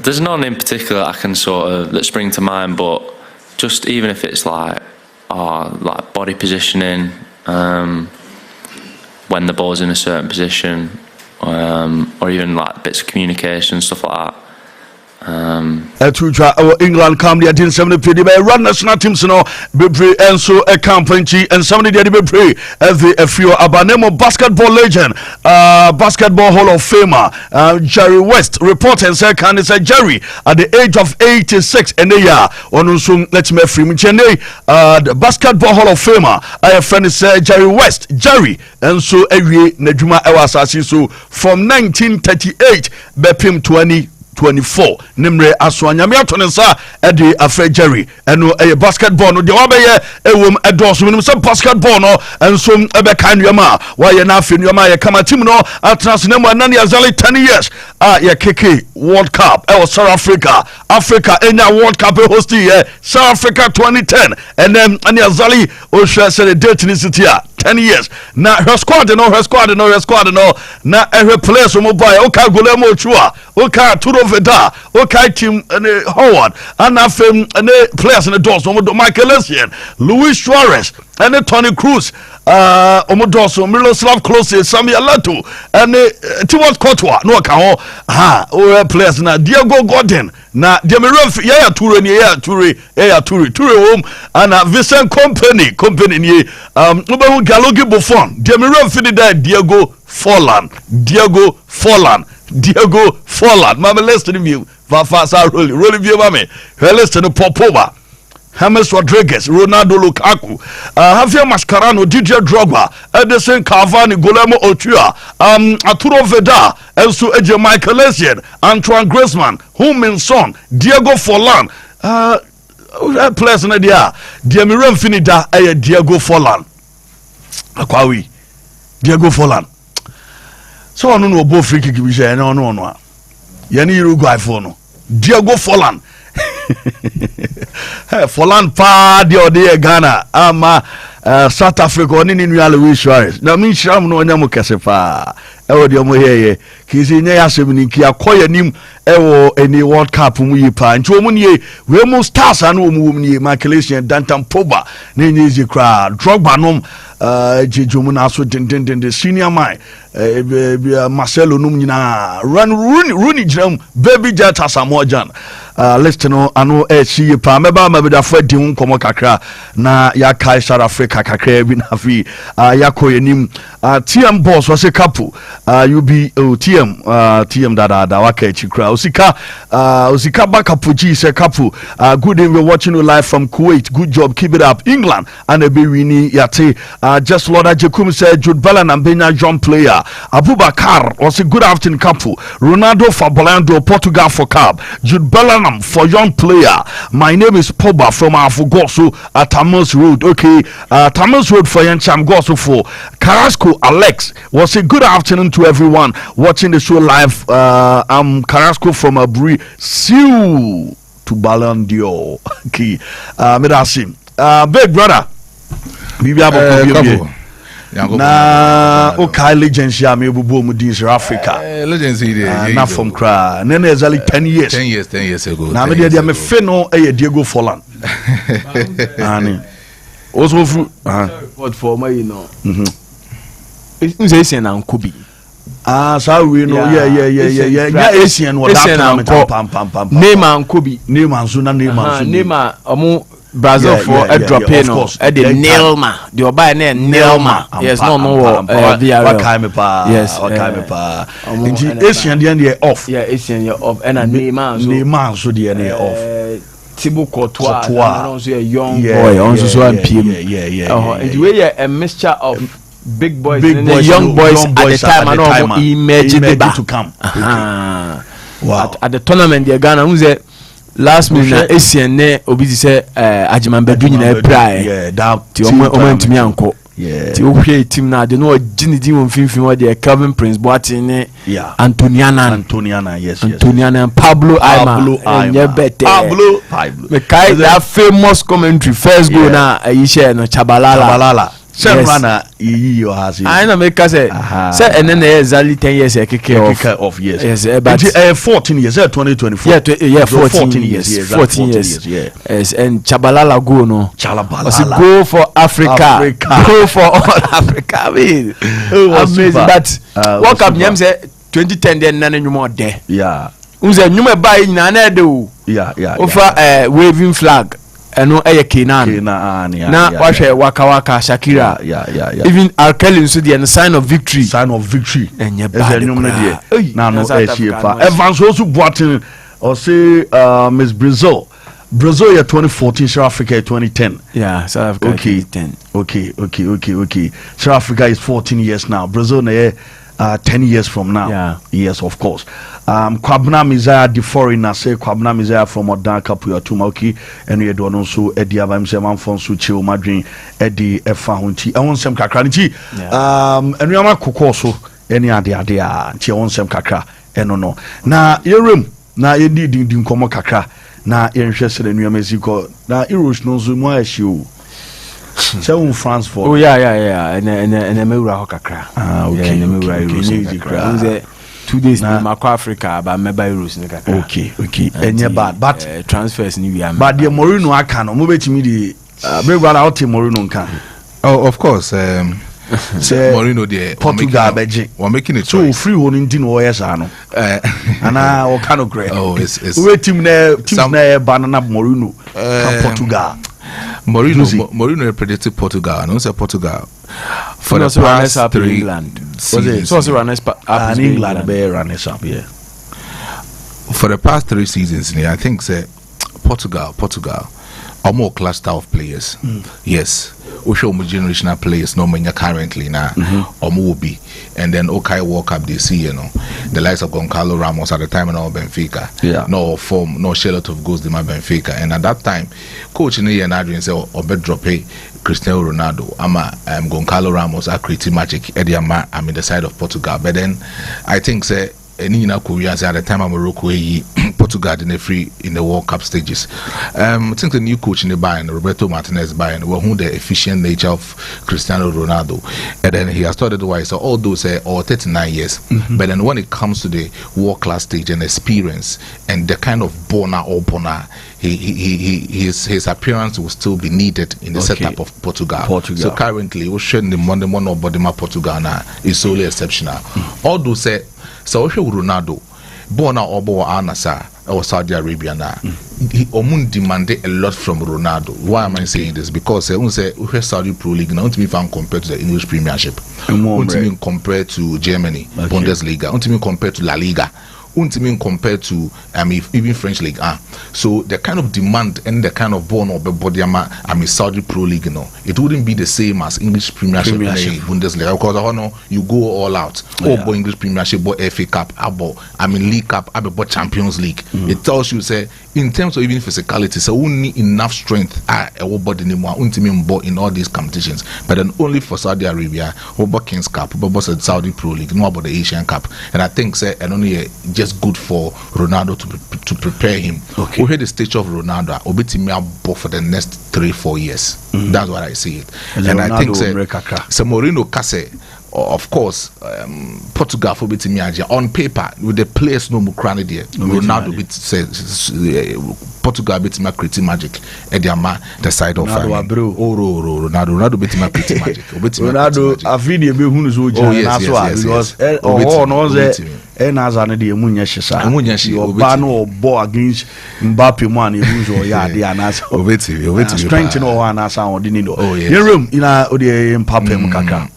There's none in particular I can that spring to mind, but just even if it's like body positioning, when the ball's in a certain position, or even like bits of communication, stuff like that. England come there didn't 70 pay the run national teams no bebre and so a campanchi and somebody there bebre a few abanemo basketball legend basketball hall of famer Jerry West report and say can say Jerry at the age of 86 and a year on so let me free me the basketball hall of famer I friend say Jerry West Jerry and so every Najuma Ewasasi so from 1938 bepim 20 2024 nimre aswanyame atonensa edi afre Jerry eno basketball no de wabeye ewom edoso minim se basketball no enso ebe kan nuama wa ye na afi nuama ye kama team no atranse mu anani azali 10 years ye keke World Cup South Africa enya World Cup host ye South Africa 2010 and then ani azali o share say the date ni city 10 years na her squad no na every players mo boy o ka golemo chua o ka Turo Veda o ka team Howard and afem players in the doors mo do Michael Essien Luis Suarez and Tony Cruz Omodoso Miroslav Klose Samuel Lato and Thibaut Courtois no ka ho o players na Diego Gordon na Demiref ya Toure ni ya Toure home and Vincent company ni no Galogi Buffon Demiref ni da Diego Forlan mama listen to you Vafasa rolling view mame listen to Popoba James Rodriguez, Ronaldo Lukaku, Javier Mascherano, Didier Drogba, Edison Cavani, Guillermo Ochoa, Arturo Vidal, Elso Eje Michael Essien, Antoine Griezmann, Heung-min Son, Diego Forlan, players in the air, Diemiren Finida, Diego Forlan. Akwawi, Diego Forlan. So I don't know both free kick we say no. Yani Uruguay for no. Diego Forlan. Forlan pa de ode Ghana ama South Africa oni ni nua Luis Suarez na min sham no nya mo kese pa e wo de mo heye kisi nya ya sem ni ki akoya nim e wo eni World Cup mu yi pa nti omu nie we mu stars anu omu wom nie Michael Essien Dantam Pogba na nyezi kra Drogba nom jejomu na so den senior man Marcelo num nyina Rooney jam baby Jata Samojan listen no anu chi pa meba mabeda fa di hu komo kakra na ya kai South Africa kakra bi na fi yakoye nim TM boss was a couple you be TM da waka chikra osika backup G say couple good day we're watching you live from Kuwait good job keep it up England and a be winning yate just Lord Jakum said Jude Bellingham benya John player Abubakar was a good afternoon couple Ronaldo for Bolando Portugal for Cab Jude Bellingham for young player my name is Pogba from Afugoso at Tamas Road okay Tamas Road for Yancham Goso for Carrasco Alex was a good afternoon to everyone watching the show live I'm Carrasco from Aburi Siu to Ballon d'Or okay Medasim big brother Bibi Aboko na okay legends ya me bubu mu din South Africa legends here na from cry na exactly 10 years ago na me dey me fe no e Diego Forlan ani also what for my you know say Essien na Nkobi so we know yeah Essien what that pam Neymar Nkobi Neymar omo Brazil for a drop in the Neymar the oba na Neymar yes no yes Essien the off Essien off and Neymar so the off Thibaut Courtois also a young boy also so and the way a mixture of big boys and young boys at the time and all imagine to come wow at the tournament the Ghana who say last minute Essien ne obi say Ajimambedu nyina prae ti o ntimi anko ti o hwe team na de no ginidi won finfin wo de Calvin Prince Boateng ne Antoniana yes Antoniana Pablo Aimar Pablo me kai that famous commentary first go na ayi share no Chabalala Semana you has I know make say and then exactly 10 years kick off yes but 14 years 2024 14 years yes and Chabalala go no Chabalala go for Africa go for all Africa I mean amazing but what up nyam say 2010 then none anymore there unze nyuma buy na na de o over waving flag eno Kenan na wahwe waka Shakira even R. Kelly nso the sign of victory enye bad na no pa Evans also Boateng or say Miss Brazil year 2014 South Africa 2010 South Africa 2010 okay South Africa is 14 years now Brazil na 10 years from now. Yeah. Yes, of course. Kwabna Mizaya, the foreigner, say Kwabna Mizaya from Odan Kapuya Tumauki, and we don't also Eddie Abamseman Fonsu Chil Madrin, Eddie Efahunti, I want some Kakranchi, and we are Kukoso, any idea, Tia on some Kaka, and no. Now, your room, now you did Komo Kaka, now you're interested in your Mexico, now Eros no Zuma as you. So France for. Oh yeah, and Emira Hokakra. Okay. Emira 2 days in Macau Africa, but me buy rules. Okay. And yeah, but transfers ni we am. But the Morino I can move to me the big brother out Morino can. Oh, of course. Morino there. Portugal Beji. We're making it so free one in Dino Oyesano. And I kind of great. Oh, it's we team there banana Morino Portugal. Mourinho predicted Portugal, and also Portugal for the past 3 England. seasons. So also runners up in England, runners up, yeah. For the past 3 seasons, I think say Portugal are more cluster of players. Yes, we show more generational players. No many currently now, or more be, and then okay World Cup this year, the likes of Goncalo Ramos at the time and all Benfica. Yeah. No form, no share lot of goals in my Benfica, and at that time, coach in the year and Adrian said, "Or bet drop Cristiano Ronaldo, Goncalo Ramos are creating magic. Eddie I'm in the side of Portugal, but then I think say." Any Korea at the time of Morocco, Portugal in the free in the World Cup stages. I think the new coach in the Bayern, Roberto Martinez Bayern, who the efficient nature of Cristiano Ronaldo, and then he has started wise. So all those 39 years, but then when it comes to the world class stage and experience and the kind of bona, his appearance will still be needed in the setup of Portugal. So currently, we're showing the Monday Portugal now is solely exceptional. All those say. So Ronaldo, born out or Anasa or Saudi Arabia now, he demanded a lot from Ronaldo. Why am I saying this? Because we Saudi Pro League now to be found compared to the English Premiership, compared to Germany, Bundesliga, to compared to La Liga. Compared to even French League. So the kind of demand and the kind of bond of the body Saudi Pro League, it wouldn't be the same as English Premiership. Bundesliga, because you go all out. English Premiership, FA Cup, League Cup, Champions League. It tells you say in terms of even physicality, so we need enough strength in all these competitions. But then only for Saudi Arabia, Kings Cup, Saudi Pro League, no about the Asian Cup. And I think and only just good for Ronaldo to prepare him. We heard the stage of Ronaldo for the next 3-4 years. That's what I see it. And I think so Mourinho Kase, of course, Portugal for on paper with the players no mukrani there. Ronaldo Portugal bit my creative magic. The side of Ronaldo bit my creative magic. Ronaldo afidi be hunu so because Nazane de Munya Shisa. Bano or against Mbappe man, you ya the Anas. Strengthen or Anasa or Dinido. Your room in Mbappe Mukaka.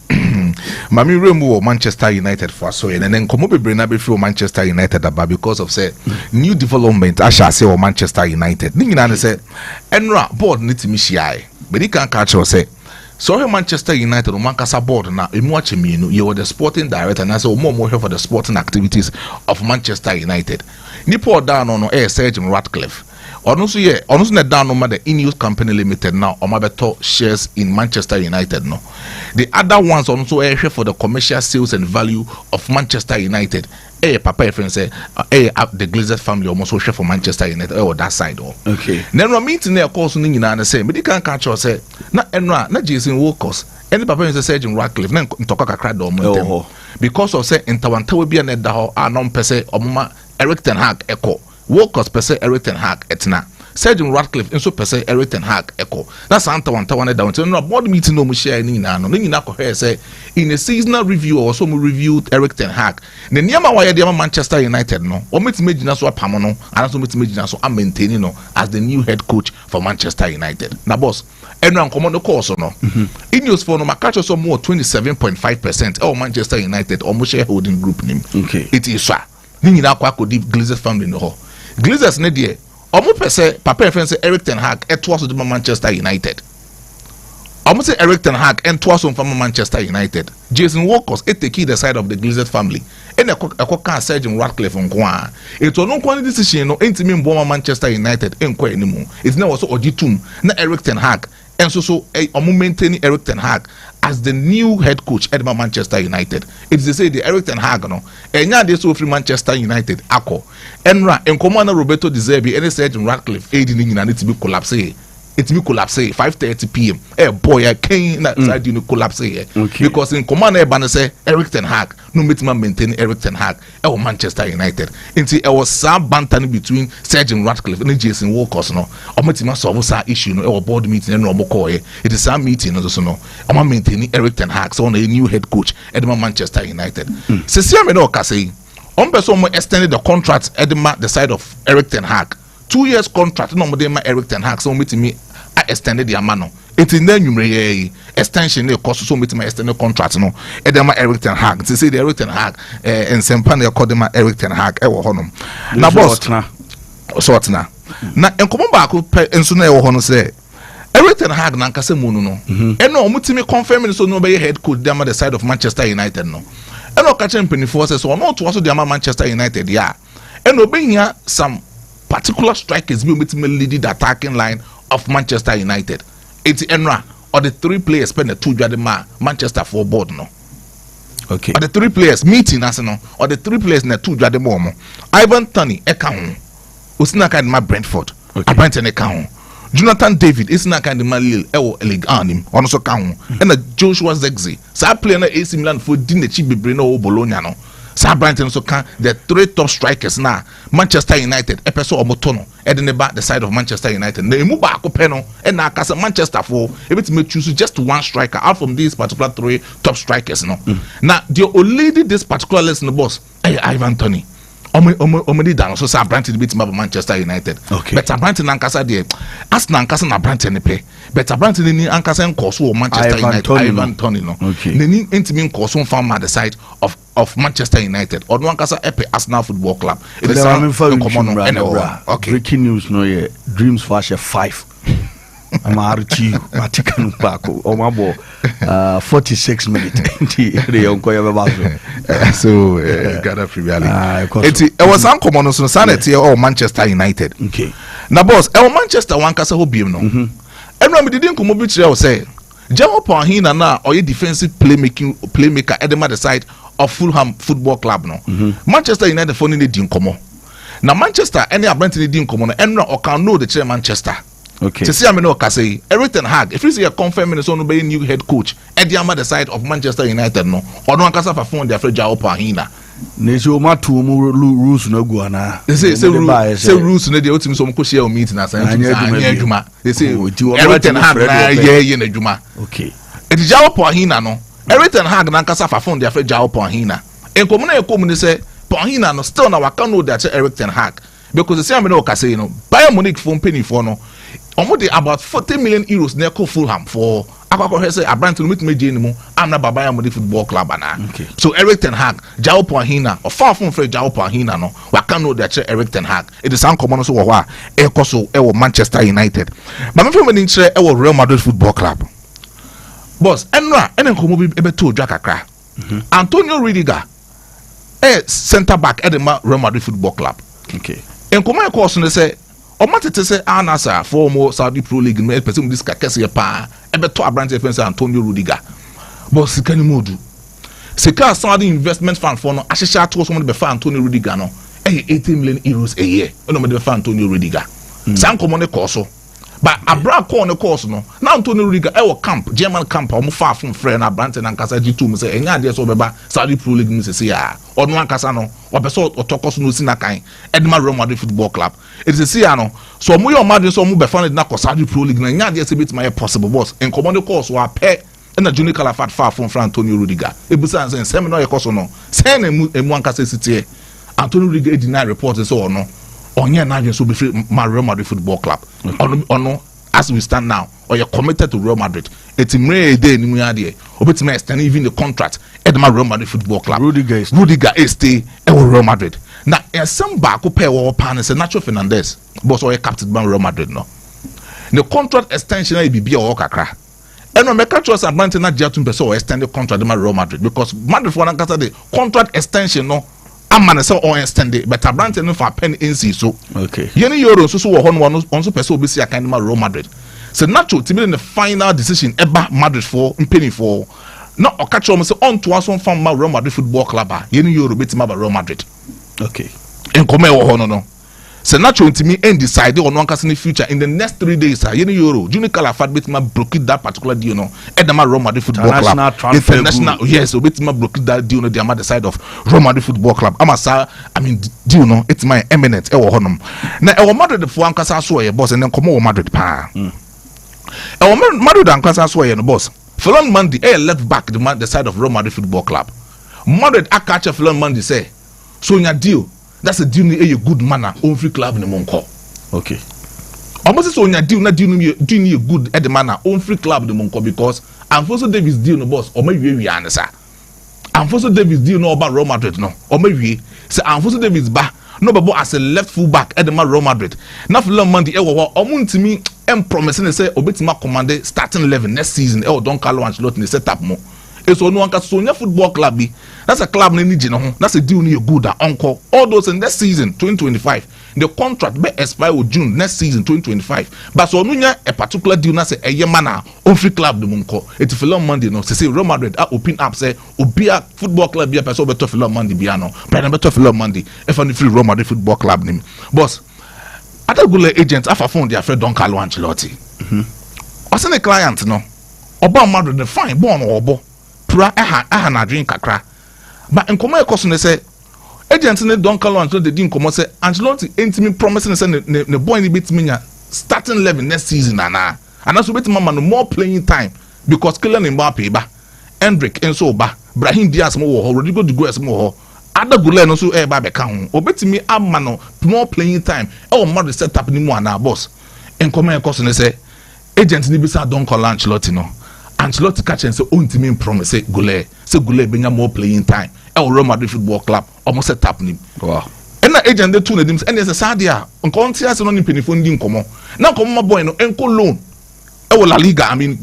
Mami Remu Manchester United for so and then come up with Brenabe for Manchester United about because of say new development I shall say or Manchester United. Ningina say Enra board need to mishi but he can't catch or say so Manchester United Mankasa board now in watching me you were the sporting director and I say more for the sporting activities of Manchester United. Nipo down on air Sergeant Ratcliffe. Also down no the Ineos Company Limited now or better shares in Manchester United no. The other ones also share for the commercial sales and value of Manchester United. Papa friend say the Glazers family almost share for Manchester United or that side okay. Then we meeting there course the same but they can't catch us say na Jason Wilcox any papa say Sergeant Ratcliffe na ntoka kakra do mo because of say intawanta we be na da ho anon pese omma Eric Ten Hag echo Wilcox pese Eric Ten Hag etna Sergeant Ratcliffe nso pese Eric Ten Hag echo that's antawanta one down no board meeting no mo share ni na no ni na ko say in a seasonal review also mo reviewed Eric Ten Hag the niama why the Manchester United no o meet na so apam no and so meet na so am maintaining no as the new head coach for Manchester United na boss enran command the course no Ineos for no makacho so more 27.5% oh Manchester United or mo shareholding group name okay it is sir ni na kwa ko deep Glazers family no ho Glazers ne de omo pese papa friend say Eric Ten Hag etwas to Manchester United almost say Eric Ten Hag and twice from Manchester United. Jason Walkers it take the side of the Glazed family. And a cock surgeon Ratcliffe on Kwan. It was no quality decision no intimate bomber Manchester United in quite anymore. It's now also Ojitum, not Eric Ten Hag. And so maintaining Eric Ten Hag as the new head coach at Manchester United. It's to say the Eric Ten Hag no. And now they so free Manchester United ako. Enra and Commander Roberto De Zerbi and surgeon Ratcliffe aiding in and it to be collapse. It will collapse 5:30 p.m. Boy, I can't side you collapse here because in Commander Banner say Eric Ten Hag no meeting maintain Eric Ten Hag Manchester United. Until it was some banter between Sergeant Ratcliffe and Jason Walkers no. Ometima solve some issue no board meeting and no more. It is some meeting also no. I'm maintaining Eric Ten Hag so on a new head coach at Manchester United. Sesia me no say on person extended the contract at the side of Eric Ten Hag. 2 years contract no more Eric Ten Hag so meet me I extended the amano. It's in the numeric extension they cost so meet my extended contract no edema Eric Ten Hag to say the Eric Ten Hag and Sempane call them Eric Ten Hag honum na boss sort na enkomo ba ko enso na e ho say Eric Ten Hag na nkase munu no no mutimi confirm so no be head coach them the side of Manchester United no no catch company forces so no to also the Manchester United yeah and obenya some particular strikers be leading the attacking line of Manchester United. It's Enra or the 3 players spend the 2 jadema Manchester for board no. Okay. Or the 3 players meeting as no or the 3 players in the 2 jademo. Ivan Toney eka ho. Usina kind ma Brentford. Okay. Brentford eka ho. Jonathan David isina kind ma Lille League anim ono so ka ho. And Joshua Zexi. Sa player na AC Milan for din the chi bebre no Bologna no. Sa Brighton so can the 3 top strikers now Manchester United epeso omotono edene back the side of Manchester United na emu ba akopɛ no and na kasa Manchester for ebitime choose just 1 striker out from these particular 3 top strikers no now the only this particular list in the boss Ivan Toney omedi dan so sa Brighton bitime ba Manchester United okay. But Brighton ankasa de as na ankasa na Brighton ne pe but Brighton ni ankasa nkoso Manchester United Ivan Toney no okay. Ni intimi nkoso from the side of Manchester United or one kasa epe Arsenal Football Club. It is okay. Breaking news no yeah. Dreams flash 5. I'm RT Matikan Paco or my boy 46 minutes. So gather reality. It was uncommon so sanity or Manchester United. Okay. Now boss, Manchester one kasa hobium no. And when we didn't come over to say Jamo Pahina na or a defensive playmaker at the side of Fulham Football Club no. Manchester United for any din komo. Na Manchester any abranti din komo no enra or can know the chair Manchester. Okay. To see I no say Eric Ten Hag if you see a confirming so no be new head coach at the side of Manchester United no or no kasa for phone their friend Jao Pahina. Nejo matu rules no go na. Say rules no dey ultimate so ko share meeting na say adwuma. They say Eric Ten Hag na ye na adwuma. Okay. E di Jao Pahina no. Eric Ten Hag na kasa for phone their friend Jao Pahina. Enkomo na ekomu say Pahina no still na waka know that Eric Ten Hag because the same no kasa no Bayern Munich phone penny for no almost about 40 million euros na ko Fulham for akwa say Abrante meet me anymore I'm not Bayern Munich Football Club na. Okay. So Eric Ten Hag Jao Pahina or far from Fred Jao Pahina no waka know that Eric Ten Hag it is uncommon so wa e koso e Manchester United but me from ni e Real Madrid Football Club boss enra enen komo bi ebe to dwa kakra Antonio Rudiger center back at the Real Madrid Football Club. Okay. En komo e koso ne say o matete say anasa for more Saudi Pro League me person this kakese pa ebe to Abrante defense Antonio Rudiger boss sikani modu sika Saudi investment fund for no ahihia to so mo be fa Antonio Rudiger no 18 million euros a year no mo be fa Antonio Rudiger san komo ne koso but abra call ne course no na Antonio Rudiger e wo camp German camp o mo fa from friend Abrante na nkasa G2 mo say enya de so beba Saudi Pro League mo say ya onu ankasa no obeso otokos no si na kan Edma Real Madrid Football Club it is see no so mo your Madrid so mo be fan na ko Saudi Pro League na enya de say bit my possible boss en command course wa pe na Junior Calafat far from Antonio Rudiger ebusa say sem no yekoso no say na emu ankasa sitie Antonio Rudiger deny report so no onye na so be free Real Madrid Football Club ono as we stand now or you're committed to Real Madrid it's a day ni mu ade obetime extend even the contract at the Real Madrid Football Club Rudiger stay at Real Madrid na some back up or pan say Nacho Fernandez but so captain Real Madrid no the contract extension e be or kakra And no make sure say Brandon na Jatum person or extend the contract with Real Madrid because Madrid for nankasa the contract extension no amane say or extend it but Brandon no for pen NC so okay yeni euro so wo ho no on so person obi see akan ma Real Madrid so natural to be in the final decision eba Madrid for penny for no okacho mo say on to aso fam ma Real Madrid football club yeni euro betima ba Real Madrid okay en come wo ho no so natural to me and decide on one in the future in the next 3 days yeni euro Junior Calafat betima block that particular deal no edema Real Madrid football club international yes betima block that deal no the other side of Real Madrid football club amasa I mean deal no it's my eminent e wo honum na e wo Madrid for ankasa so ye boss and then come wo Madrid pa Madrid ankasa so ye no boss Florian Mendy left back the side of Real Madrid football club Madrid akacha Florian Mendy say so nya deal that's a deal a good manner on free club in the Monko. Okay. Almost so nya deal na deal a good at the manner on free club in the Monko because Alfonso Davies deal no boss or maybe we answer. Alfonso Davies deal no about Real Madrid no or maybe say Alfonso Davies ba no babo as a left full back at the Real Madrid. Now for long Monday omuntimi promising say obetima command starting 11 next season Don Carlo Ancelotti in the setup mo. It's on one Sonia football club. That's a club that's a deal near good uncle. All those in next season 2025. The contract may expire with June next season 2025. But so a particular deal na say a yemana on free club the Munko. It's for long Monday no. Say Real Madrid open up say Obia football club be a person better for long Monday biano. But better for long Monday if only free Real Madrid football club name. Boss, other good agents have found their friend Don Carlo Ancelotti. What's the client no? Oba Madrid the fine born or bo. Pra na drink kakra but in come e say agent ne Don Carlo Ancelotti dey come say Ancelotti intimi promising say ne boy ni betimi nya starting 11 next season and also betimi man more playing time because Kylian Mbappe ba Endrick enso ba Brahim Diaz mo wo Rodrigo de Goes mo ho ada gule no so e ba be ka ho obetimi amma no more playing time e o mod setup ni mu ana boss in come e ne say agent ni bisa Don Carlo Ancelotti no Ancelotti catch and say ultimate promise say Gule benya more playing time. Real Madrid football club almost set up him. Wow. And that agent they two of them and there's a sadia on consider no ni penny funding come. Now come my boy no enco loan. La Liga I mean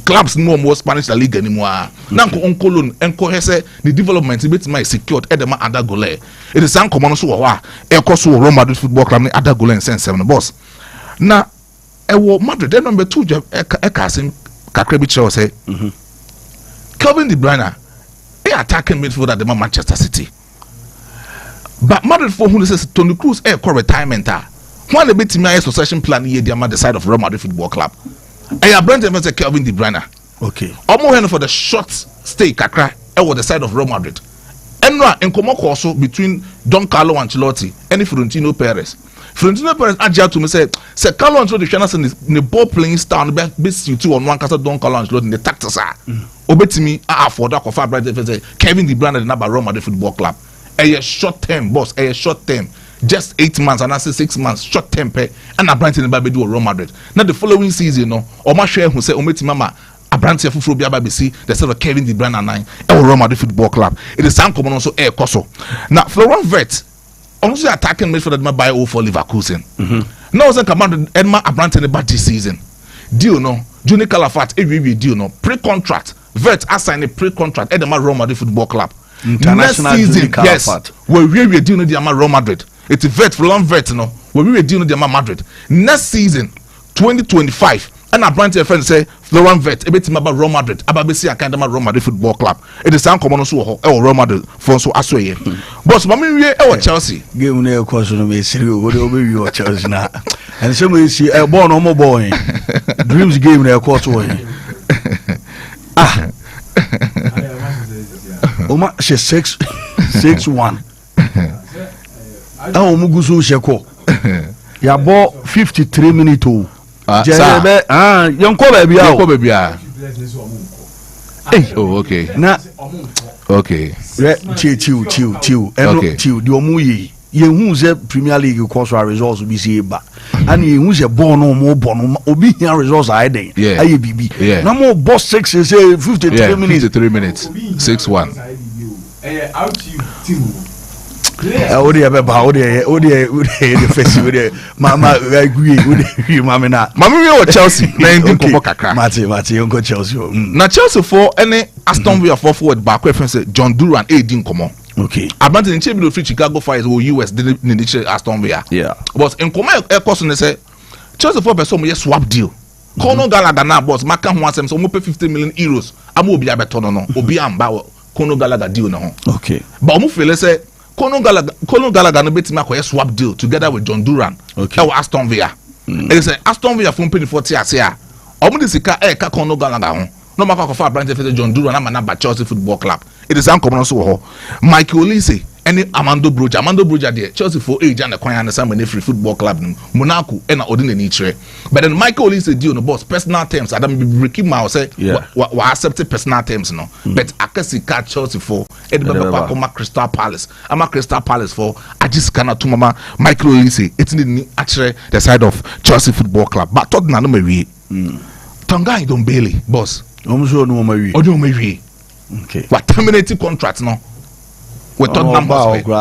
clubs no more Spanish La Liga anymore. Now enco loan enco say the development bit my secured edema under Gule. It is some common so wa enco so Real Madrid football club ni under Gule and sense 7 boss. Now Madrid number 2 Kasim Kakrebi Chow say Kevin De Bruyne attacking midfielder at the Manchester City. But Madrid for who says Toni Kroos retirement when the bit my succession plan here the side of Real Madrid football club. I brand say Kevin De Bruyne. Okay. Almost for the short stay kakra was the side of Real Madrid. And in also between Don Carlo Ancelotti and Florentino Perez. Florentino Perez asked to me say Carlo Ancelotti shana in the ball playing style be two on one cast Don Carlo Ancelotti in the tactics obetimi for that for Brad say Kevin De Bruyne the number Real Madrid football club a short term boss a short term just 8 months and I say 6 months short term pay and a brand in the do Real Madrid now the following season no or my share who say obetimi mama a brand here for Bia BBC the sort of Kevin De Bruyne and 9 Real Madrid football club it is some common also air koso now Florian Wirtz also attacking midfielder that buy for Leverkusen. Now was command Edma Abrante in the bad this season. Deal no Junior Calafat every deal no pre-contract. Vet assign a pre-contract at the Real Madrid football club. International next season, Junior Calafat. Yes, we deal with the Real Madrid. It's a vet for long vet no. We deal with the Madrid. Next season 2025 and Abrante friend say Florian Wirtz ebetima about Real Madrid ababesi akanda Real Madrid football club it is some common so Real Madrid for so asoye but mama we Chelsea game na course no me siri o de obi Chelsea na and so we see e ball no mo boy dreams game na course wo Oma she 6-1 ah omugusu sheko ya ball 53 minutes o Jerebe yonko baby oh okay na okay chill chill the omuyi yehu ze Premier League course results be see ba and yehu ze born no more born obi here results are dey aye bibi na mo boss 6 is 53 minutes 53 minutes 6-1 Odi beba odi the face odi mama agree odi mama na mama we Chelsea na ndi komo kakra Mati yonko Chelsea na Chelsea for any Aston Villa forward back reference John Duran din komo. Okay. Abandon in Chicago free Chicago Fire or US didn't need Aston Villa. Yeah. But in common air cost on say Chelsea for person we swap deal. Kono Gallagher na boss maka ho asem so mo pay 50 million euros. Am obi abeto no obi amba Kono Gallagher deal no. Okay. But mo feel say Kono Gallagher no beti makoye swap deal together with John Duran. Okay. Or Aston Villa. They say Aston Villa from penny 40 ase omo de sika ka Kono Gallagher ho. No matter how far branch for John Duran na na Chelsea Football Club. It is uncommon so ho. Michael Olise any Amando Broja there Chelsea for age and the Kwan and Simon Free Football Club Monaco and ordinary trade. But then Michael Olise deal no boss personal terms Adam be breaking my say we accept personal terms no. But akasi ka Chelsea for Edinburgh Crystal Palace. Ama Crystal Palace for I just cannot to mama Michael Olise it's in actually the side of Chelsea Football Club. But Tottenham no me Tonga don't Bailey boss. Omso no me Odo me okay. What terminating contract no? With Tottenham Hotspur.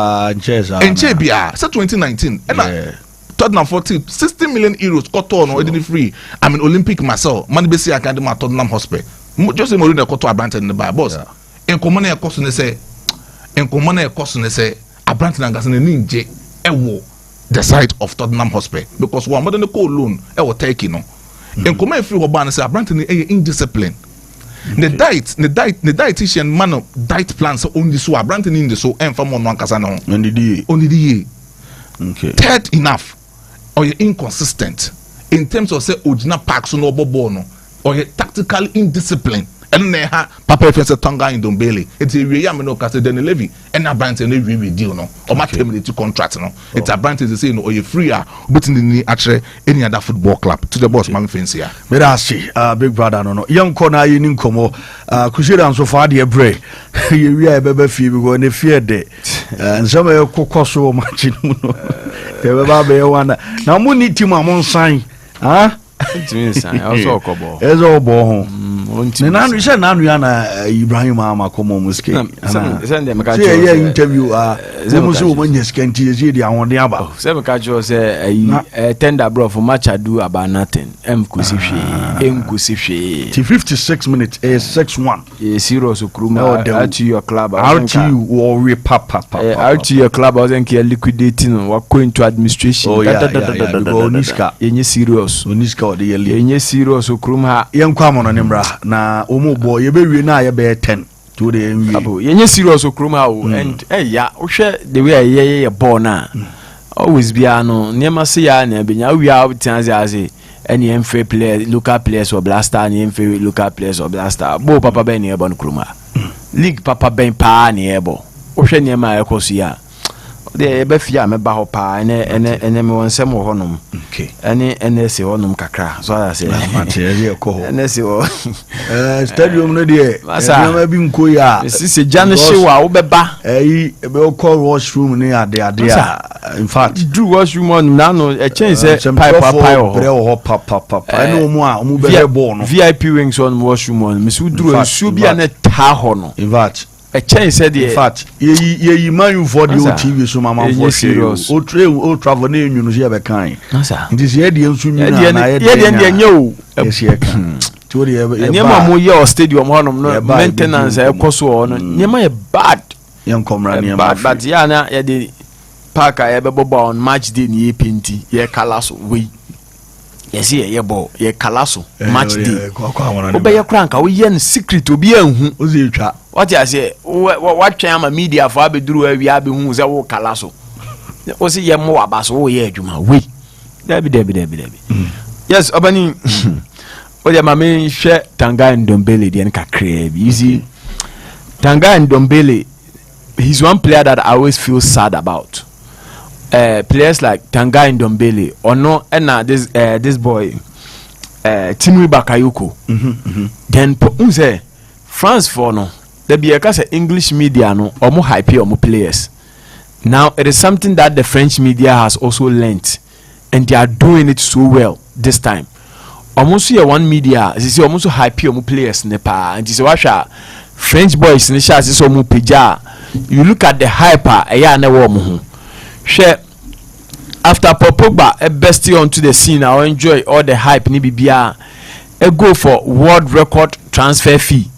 And Chebia, so 2019. And Tottenham 60 million euros koto no edini free. I mean Olympic Marseille. Man be see academy at Tottenham Hotspur. Just more than koto Abrante in the bar boss. In common e cost ne say Abrante na gasne ninje ewo the side of Tottenham Hotspur because one more than the cold loan e wo take no. In common free oba say Abrante ne indiscipline. The dietitian man of diet plans only so Abrante in the so and from one kasa no only the okay third enough or you're inconsistent in terms of say original packs no bobo no or you're tactically indisciplined and then papa fence Tonga in Dombele it's a real no kasa then levy and Abrante no we deal no or my terminate contract no it's Abrante to say no or you free but in the actually any other football club to the boss man fence here but I see big brother no young corner in komo Crusader so far the break we are bebe fee because they fear de and some of kokoso match no beba be one now mo need team amon sign also kobo ezo bo ho nanu se nanu ya na Ibrahim Amakomo muske send them ka interview mo so mo nyeskanti ye di awon de aba se me ka jo say tender bro for match ado about nothing kusi hwe till 56 minutes 6-1 serious okruma at your club RTU or papa at your club I was liquidating wa go into administration Oniska yenye serious Oniska the yearly yenye serious okruma yenkwa mo no nimra na omo boy ye be wi na ye be 10 to the abo yenye serious okruma o and ya ohwe the way ye born na always be ano niema se ya na benya wi a obtianze aze any emfe player local players or blaster any emfe local players or blaster bo papa ben ye bon kruma league papa ben pa na ye bo ohwe niema ekoso ya de be fia me ba ho pa ene me wonsem ho nom okay ene se ho nom kakra so I say material ko ho ene se ho stadium no de e bi nko ya se jane shewa wo be ba be call washroom ni ade in fact do washroom on na no e change say pipe ho papa ene omu be ball no VIP wings on washroom on me su duro su bia na ta ho no in fact a change said in fact ye man for the TV so mama for serious o travel na enyu no ye be kan it is here the ensu nyu na ye de nye o yes ye kan to the ye ma mo ye o stadium honom no maintenance e koso no nye ma ye bad yan komra ne ma but ya na ye de park ye be bobo on match day ni ye penti ye kalaso we yes ye bo ye kalaso match day obe ye kranka we ye secret obi anhu o ze twa what you say what twan media for abeduru awi abehu ze wo kalaso o se ye mo abaso wo ye adwuma we debi yes obani o de mama hwe Tanga Ndombele de nkakra bi you see Tanga Ndombele he's one player that I always feel sad about players like Tanga Ndombele or no and this boy Tinui Bakayoko then unse France for no there be a case English media no omo hype omo players now it is something that the French media has also learnt and they are doing it so well this time almost here one media is almost hype omo players ne pa and is washa French boys ne sha so omo peja you look at the hype na wo mo ho hwe after Paul Pogba bestie onto the scene, I enjoy all the hype ni bibia go for world record transfer fee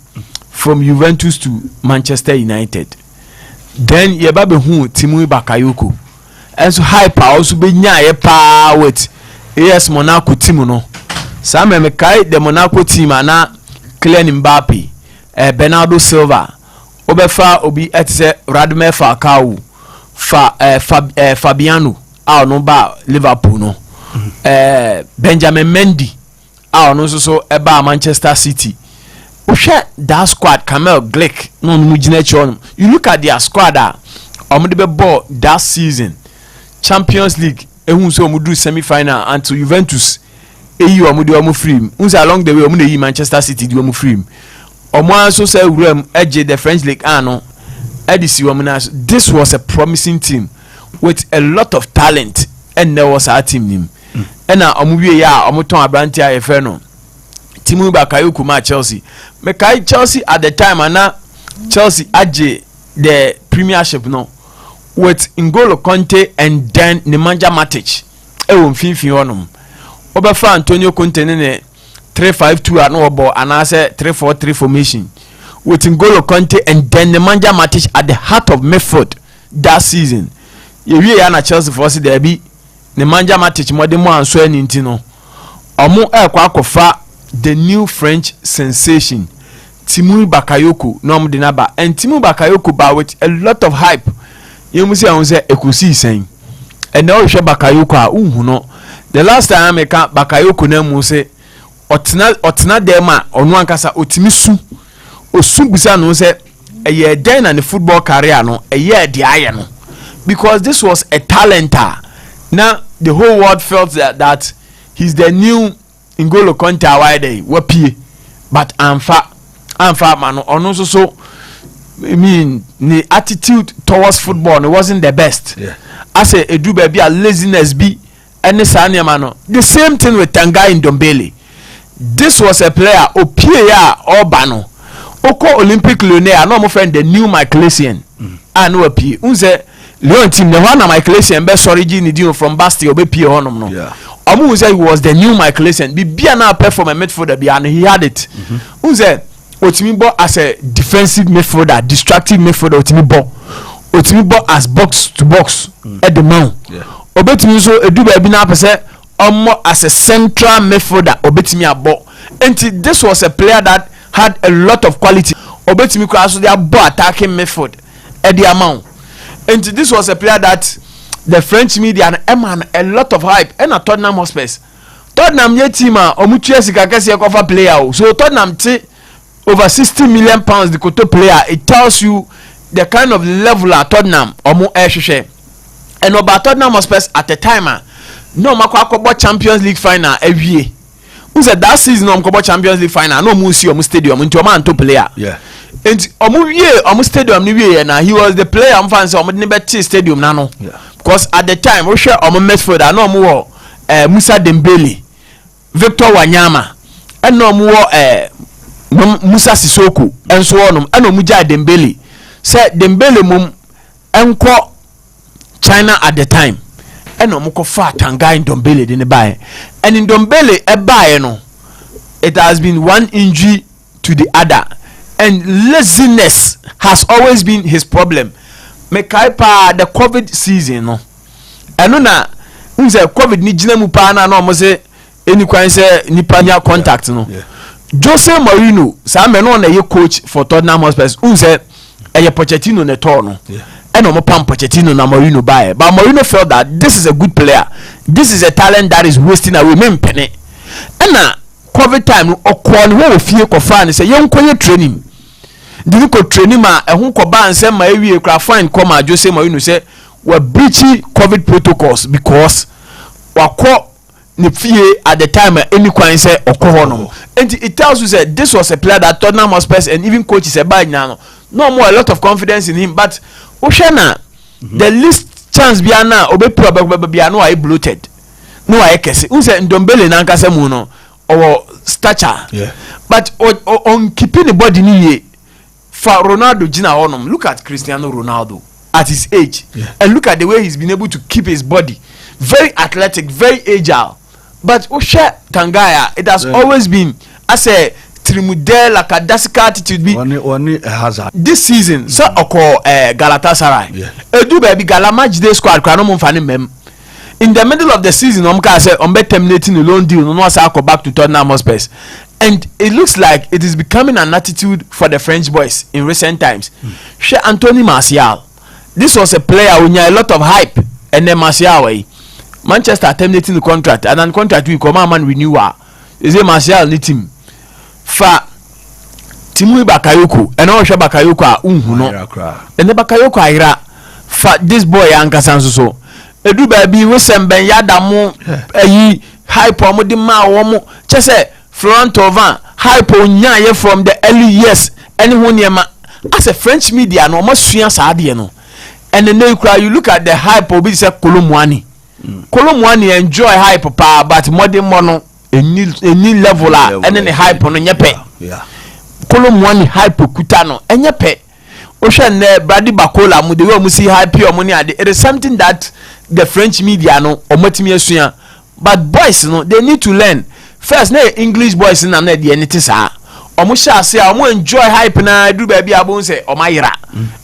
from Juventus to Manchester United. Then yeba be hu Timu Bakayoko and so hype also be nya pa with AS Monaco team no some me kai the Monaco team na Kylian Mbappe Bernardo Silva obefa obi etse Radamel Falcao Fabiano no ba Liverpool no Benjamin Mendy no so eba Manchester City. That squad Kamel Glick no mujine. You look at their squad omude be ball that season Champions League ehun so omudu semi-final until Juventus eyi omude omu free unse along the way omude yi Manchester City di omu free omo anso say wuram eje the French league ano edisi omuna. This was a promising team with a lot of talent and there was our team nim na omu wie ya omu ton abranti ayefe no Timu Bakayoko ma Chelsea. Me kai Chelsea at the time and Chelsea aje the Premiership no with N'Golo Conte and then Nemanja Matic. E won finfin honum. Obefa Antonio Conte ne 3-5-2 no ball and I say 3-4-3 formation with N'Golo Conte and then Nemanja Matic at the heart of midfield that season. You ya na Chelsea for there be Nemanja Matic more than one so any no. Omo kwa akofa the new French sensation Timu Bakayoko no dinaba and Timu Bakayoko ba with a lot of hype. You must say ekusi saying and now she Bakayoko no the last time I can Bakayoko na mu say otina dem a onu ankasa otimisu osubisa no say a year den and the football career no a year di aye no because this was a talenter. Now the whole world felt that he's the new N'Golo Conte awide wapie but amfa man ono so I mean the attitude towards football it wasn't the best. I say edu baby a laziness be any sanya man. The same thing with Tanguy Ndombele. This was a player opie ya Obano oko Olympic Lyonnais no mo friend the new Michael Essien and opie unse Leon team the one Michael Essien be sorry gi ni dio from Bastille be pie honom no. Omu say he was the new Michael Essien. Bibia na perform a midfielder bia and he had it. Unse otimi bo as a defensive midfielder, destructive midfielder otimi bo as box to box at the man. Obetimi so edu ba bi na pese omo as a central midfielder obetimi abo. And this was a player that had a lot of quality. Obetimi ko aso dia bo attacking midfield at the amount. And this was a player that the French media and a lot of hype and a Tottenham Hotspur. Tottenham ye team omutua sika kese cover player so Tottenham over 60 million pounds the koto player. It tells you the kind of level at Tottenham omu ehwehwe and about Tottenham Hotspur at the time no makwa Champions League final every who said that season no Champions League final no mu see omu stadium into man to player and omu stadium ni wie na he was the player am fan say omu ne bet stadium na no because at the time we share omu midfielder no omu Musa Dembele, Victor Wanyama and no omu Musa Sissoko and so on and omu ja Dembele said Dembele mum enko China at the time and omu ko fa Tanguy Ndombele de ne buy and in Ndombele e buy no it has been one injury to the other and laziness has always been his problem. Me kai pa the COVID season no eno na unse COVID ni gina mu pa na no mo se eni kwan se nipa nya contact no Jose Mourinho sa me no na ye coach for Tottenham Hotspur unse eye Pochettino ne to no eno mo pam Pochettino na Mourinho buy but Mourinho felt that this is a good player, this is a talent that is wasting away me mpene ena COVID time okwo ne wo fie ko fa ne se ye nkoye training dini ko training ma ehun ko ban se ma ewie kra fine come a Jose Mourinho say we breaching COVID protocols because wako ne fie at the time any kwan say okoho no and it tells you that this was a player that Tottenham Hotspur and even coaches say by now no more a lot of confidence in him but Oshana the least chance bia na obepu bia no I bloated no I kese unse Ndombele na nkasa mu no or stature but on keeping the body ni for Ronaldo Gina Onum, look at Cristiano Ronaldo at his age, and look at the way he's been able to keep his body very athletic, very agile. But Osha Tangaya, it has always been as a Trimudel like a Dasika attitude be hazard this season. So Galatasaray Edu baby Galamaj Day squad mem. In the middle of the season, Ombe terminating the loan deal, no say go back to Tottenham Hotspur. And it looks like it is becoming an attitude for the French boys in recent times. Anthony Martial, this was a player who had a lot of hype, and then Martial Manchester terminating the contract, and then contract we come man renewal. Is a Martial ni team fa Timu Bakayoko, and all Bakayoko are and the Bakayoko ira fa this boy Ankasan so. Edu baby we semben yadamu eyi hype omudi ma womo chese Florent Thauvin hype onyaye from the early years any ho niema as a French media no masua saade no. And then you look at the hype obi say Kolomwani enjoy hype pa but modern mono any level and then the hype no nyepe Kolomwani hype kuta no enyepe Ocean Brady Bakola mu the way mu see hype or money. It is something that the French media no omotimi asua, but boys no they need to learn first. Na English boys na na the anything sa omo sha say omo enjoy hype na do baby abon say omayira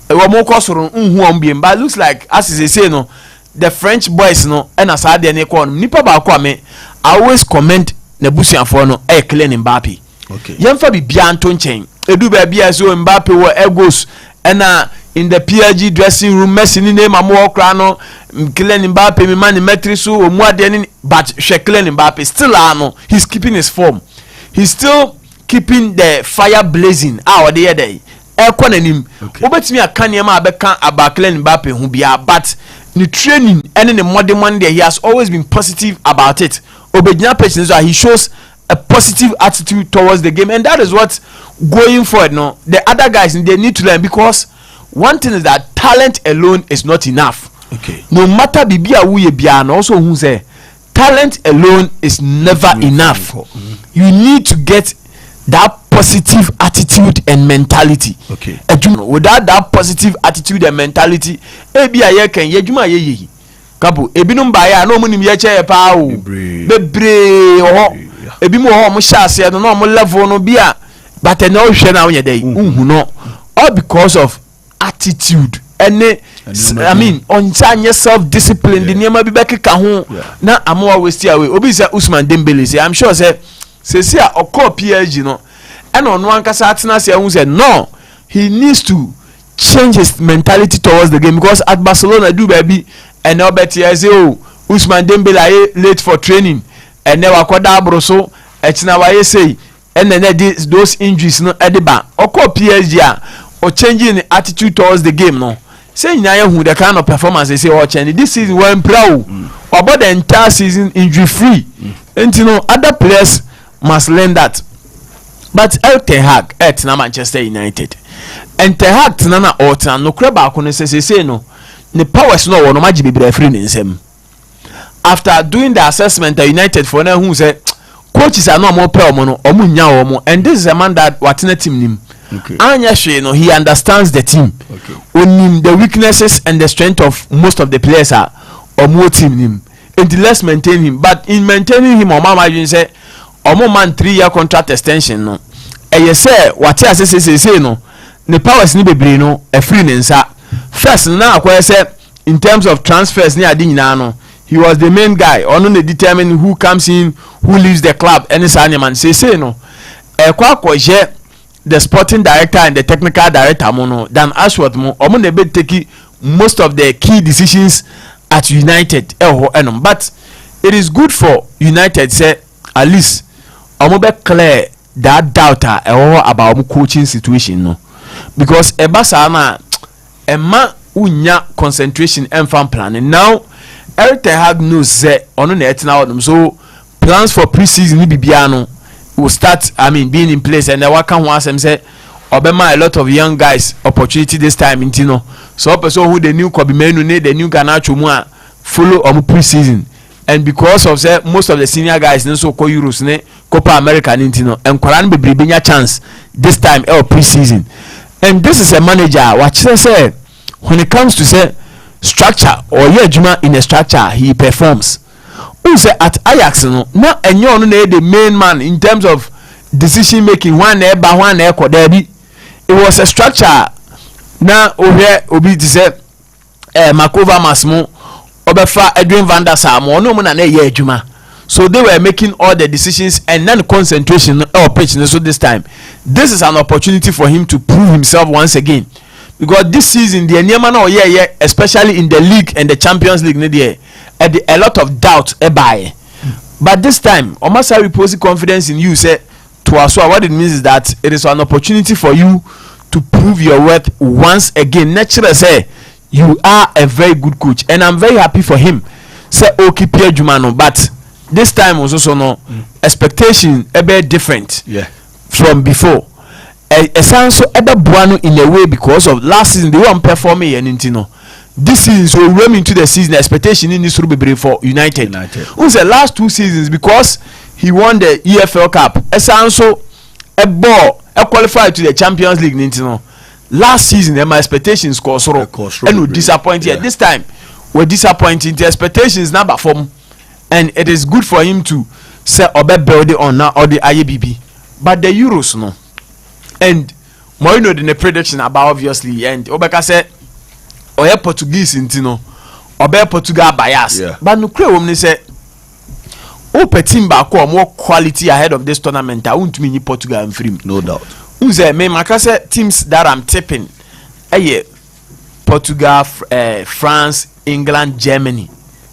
omo kosoro nhu ombiem. But looks like as they say no the French boys no and as ade na ekọ nipa ba akọ me I always comment na busuafo no Kylian Mbappe. Okay, yemfa bibia nto nchen edu baby aso Mbappe wo egos and in the PSG dressing room, Messi ni name amu krano, Kylian Mbappe mi mani metrisu omuade ni, but Kylian Mbappe still he's keeping his form, he's still keeping the fire blazing. Ode yede ekonanim obetimi aka niam abeka about Kylian Mbappe hu bia, but the training and the modern one there he has always been positive about it. Obedina patience, he shows a positive attitude towards the game, and that is what going forward no the other guys they need to learn, because one thing is that talent alone is not enough. Okay, no matter bibia wuye bia no also who say talent alone is never enough. You need to get that positive attitude and mentality. Okay, without that positive attitude and mentality ebia ye kan yedwuma ye Capo ebinum ba ya no munim ye che pa o bebre ho ebi mo ho mo shase no mo level no bia, but no hwe na onye dey unhu no all because of attitude and I mean on self discipline the niema bi bekeka ho na amoa waste away obi say Usman Dembele say I'm sure say see a okọ PSG no and on one kasa atena say hu say no, he needs to change his mentality towards the game, because at Barcelona do baby and now bet say oh Usman Dembele late for training and never kwada abroso etina wa say and then those injuries no ediba okọ PSG or changing the attitude towards the game no say nyaya hu the kind of performance they say or change this season when proud about the entire season injury free, and you know other players must learn that. But Ten Hag at Manchester United and Ten Hag na Orton no kreba ko no say no the powers no no magic be free nsem. After doing the assessment at United for now who said coaches are no more per omo nya omo, and this is a man that watena team nim. Okay, Anya Shwe no he understands the team. Okay, onim the weaknesses and the strength of most of the players are omo team nim, and let's maintain him. But in maintaining him omo imagine say omo man 3-year contract extension no e say what say no the powers ni bebre no e free nsa first na akwa say in terms of transfers ni adi nyina no he was the main guy ono na determine who comes in, who leaves the club, any man say no e kwa je the sporting director and the technical director mono Dan Ashworth mo omo na be take most of the key decisions at United but it is good for United say at least omo be clear that doubt about coaching situation no, because ebasa na ema unya concentration and fan planning. Now Eric Ten Hag knows say ono na etina odum, so plans for pre-season ni bibia no will start being in place, and the waka ho asem say obema a lot of young guys opportunity this time in Tino, so person who the new Kobe Menu ne the new Ganacho mu follow pre-season, and because of say most of the senior guys no so call Euros ne Copa America nintino and Koran be bring chance this time pre-season, And this is a manager watch say when it comes to say structure or juma in a structure he performs. Who say at Ajax no na enyo no na the main man in terms of decision making one eba one e there be it was a structure na obi to say Makova Masmo obefa Edwin van der Sar mo no mo na ye adwuma. So they were making all the decisions and then concentration or pitch. So this time, this is an opportunity for him to prove himself once again. Because this season, the especially in the league and the Champions League, a lot of doubt about. But this time, Omasa reposing confidence in you. Say to us, what it means is that it is an opportunity for you to prove your worth once again. Naturally, say you are a very good coach, and I'm very happy for him. Say okay, Pierre Jumano, but this time was also no expectation a bit different from before. A sound so ever buano in a way because of last season they weren't performing and intino. This season so we into the season expectation in this rugby for United. Who's the last 2 seasons because he won the EFL Cup. A sound so a ball a qualified to the Champions League intino. Last season my expectations cost and we disappointed. This time we're disappointing. The expectations number from. And it is good for him to say obe build it on now or the IABB. But the Euros no. And more know the prediction about obviously and Obeka said oye Portuguese intino obe Portugal bias. But no clear woman say ope team back or more quality ahead of this tournament. I won't mean Portugal and free. No doubt. Who's me Makase teams that I'm tipping Portugal, France, England, Germany.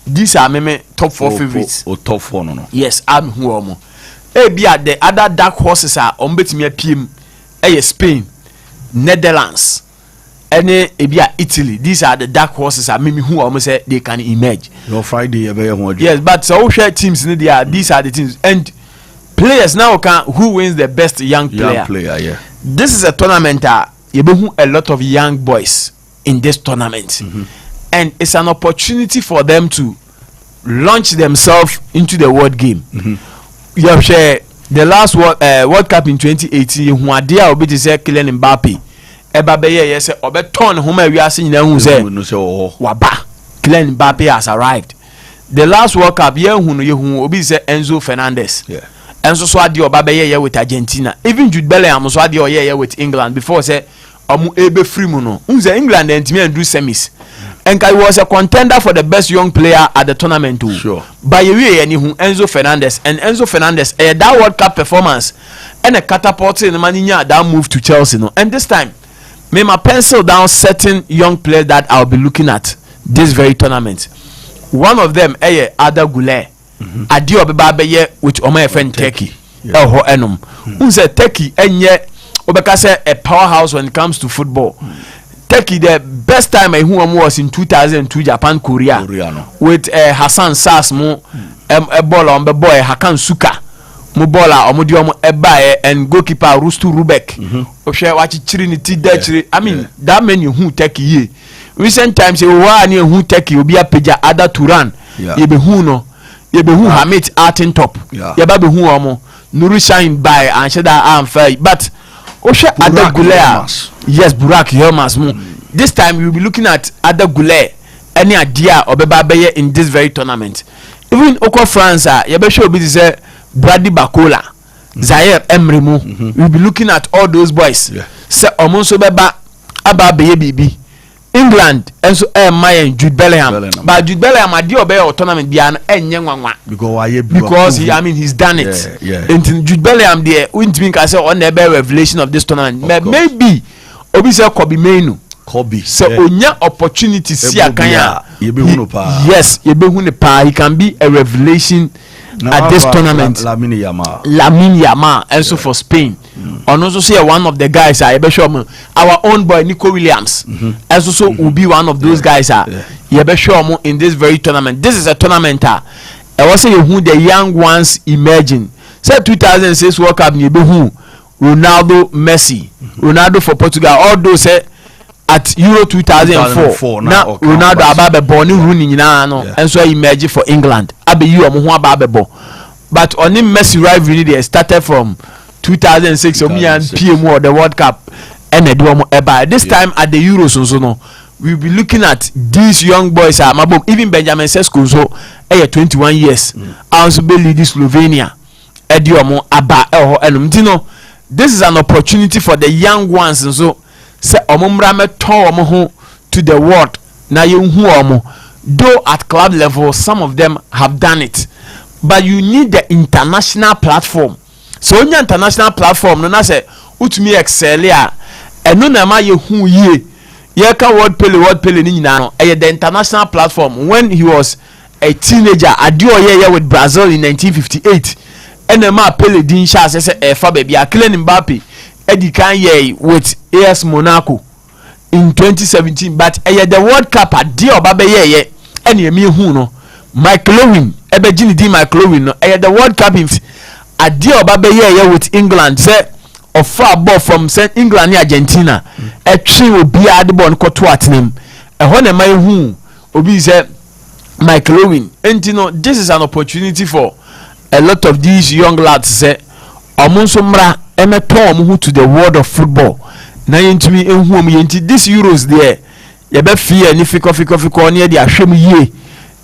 These are my top 4 favorites. Top 4 no. Yes, I'm who am. The other dark horses are on betimi PM. Spain, Netherlands, and Italy. These are the dark horses. I mean, who almost say they can emerge. Your Friday, yes, but so share teams. These are the teams and players now. Who wins the best young player? Yeah. This is a tournament. You a lot of young boys in this tournament. And it's an opportunity for them to launch themselves into the world game. You have shared the last World Cup in 2018. Who are there? Obi to say Kylian Mbappe. Ebabeye yes. Obe turn home we are seeing who say waba. Kylian Mbappe has arrived. The last World Cup who Obi say Enzo Fernandez. Yeah. Enzo so adi Obabeye with Argentina. Even Jude Bellingham so adi with England before say ebe free muno. Unze England and team and do semis. And he was a contender for the best young player at the tournament too. Sure. By the way, Enzo Fernandez that World Cup performance and a catapult in the Maninya that move to Chelsea. No? And this time, may my pencil down certain young players that I'll be looking at this very tournament. One of them, Ada Goulet. Adio Bebabeye with my friend Turkey. Who's a Turkey and yet Obeka a powerhouse when it comes to football. Turkey, the best time was in 2002 Japan Korea with Hassan Sass mo a ball on the boy Hakan Suka mo bola omodio ebae and goalkeeper Rustu Rubek watch Trinity Dutch. I mean that many who Turkey recent times who Turkey will be a peja Ada Turan yebe who Hamid Artin top yeba be who omo Nuru Shine by and Sheda am fair but Ada Goulet. Yes, Burak Yilmaz. This time we will be looking at Ada Goulet. Any idea or Bebabeye in this very tournament. Even Oko France, Yabesho will say Brady Bakola, Zaire Emremu. We will be looking at all those boys. Say Omonso Beba Ababeye Bibi. England and so Maya Jude Bellingham. But Jude Bellingham adio be or tournament bian because he's done it. And Jude Bellingham there wouldn't mean I say on the revelation of this tournament. Maybe Obisa Kobe Menu. Kobe. So onya opportunity see akanya. Yes, he can be a revelation at this tournament. Lamine Yamal also for Spain. And also say one of the guys our own boy Nico Williams also will be one of those guys in this very tournament. This is a tournament I was say who the young ones emerging. Say 2006 World Cup Ronaldo, Messi, Ronaldo for Portugal, all those say at Euro 2004 now Ronaldo ababe born running and so emerged for England. Abe you ababe but on him Messi rivalry they started from 2006 and PM or the World Cup and eba this time at the Euros also no we'll be looking at these young boys even Benjamin Sesko so 21 years also be leading Slovenia ediomo aba enum this is an opportunity for the young ones and so say omumra meton omo to the world na yenhu omo though at club level some of them have done it but you need the international platform so on your international platform no na say utumi excel ya eno na ma yehu ye ka world pele ni nyina no the international platform when he was a teenager adio with Brazil in 1958 ena ma pele din sha say fa baby a Kylian Mbappe edi kan ye with AS Monaco in 2017 but the World Cup adio ba be ye ene mi hu no Michael Owen ebe gini di Michael Owen no the World Cup in adio ba be ye with England say of far ball from St. England and Argentina a tree will be at the ball to atenem and when am I who obi say Michael Owen and you know this is an opportunity for a lot of these young lads say omunsomra emeton to the world of football na yentumi enhu am yenti this Euros there ye be fear ni fiko near the ahwem ye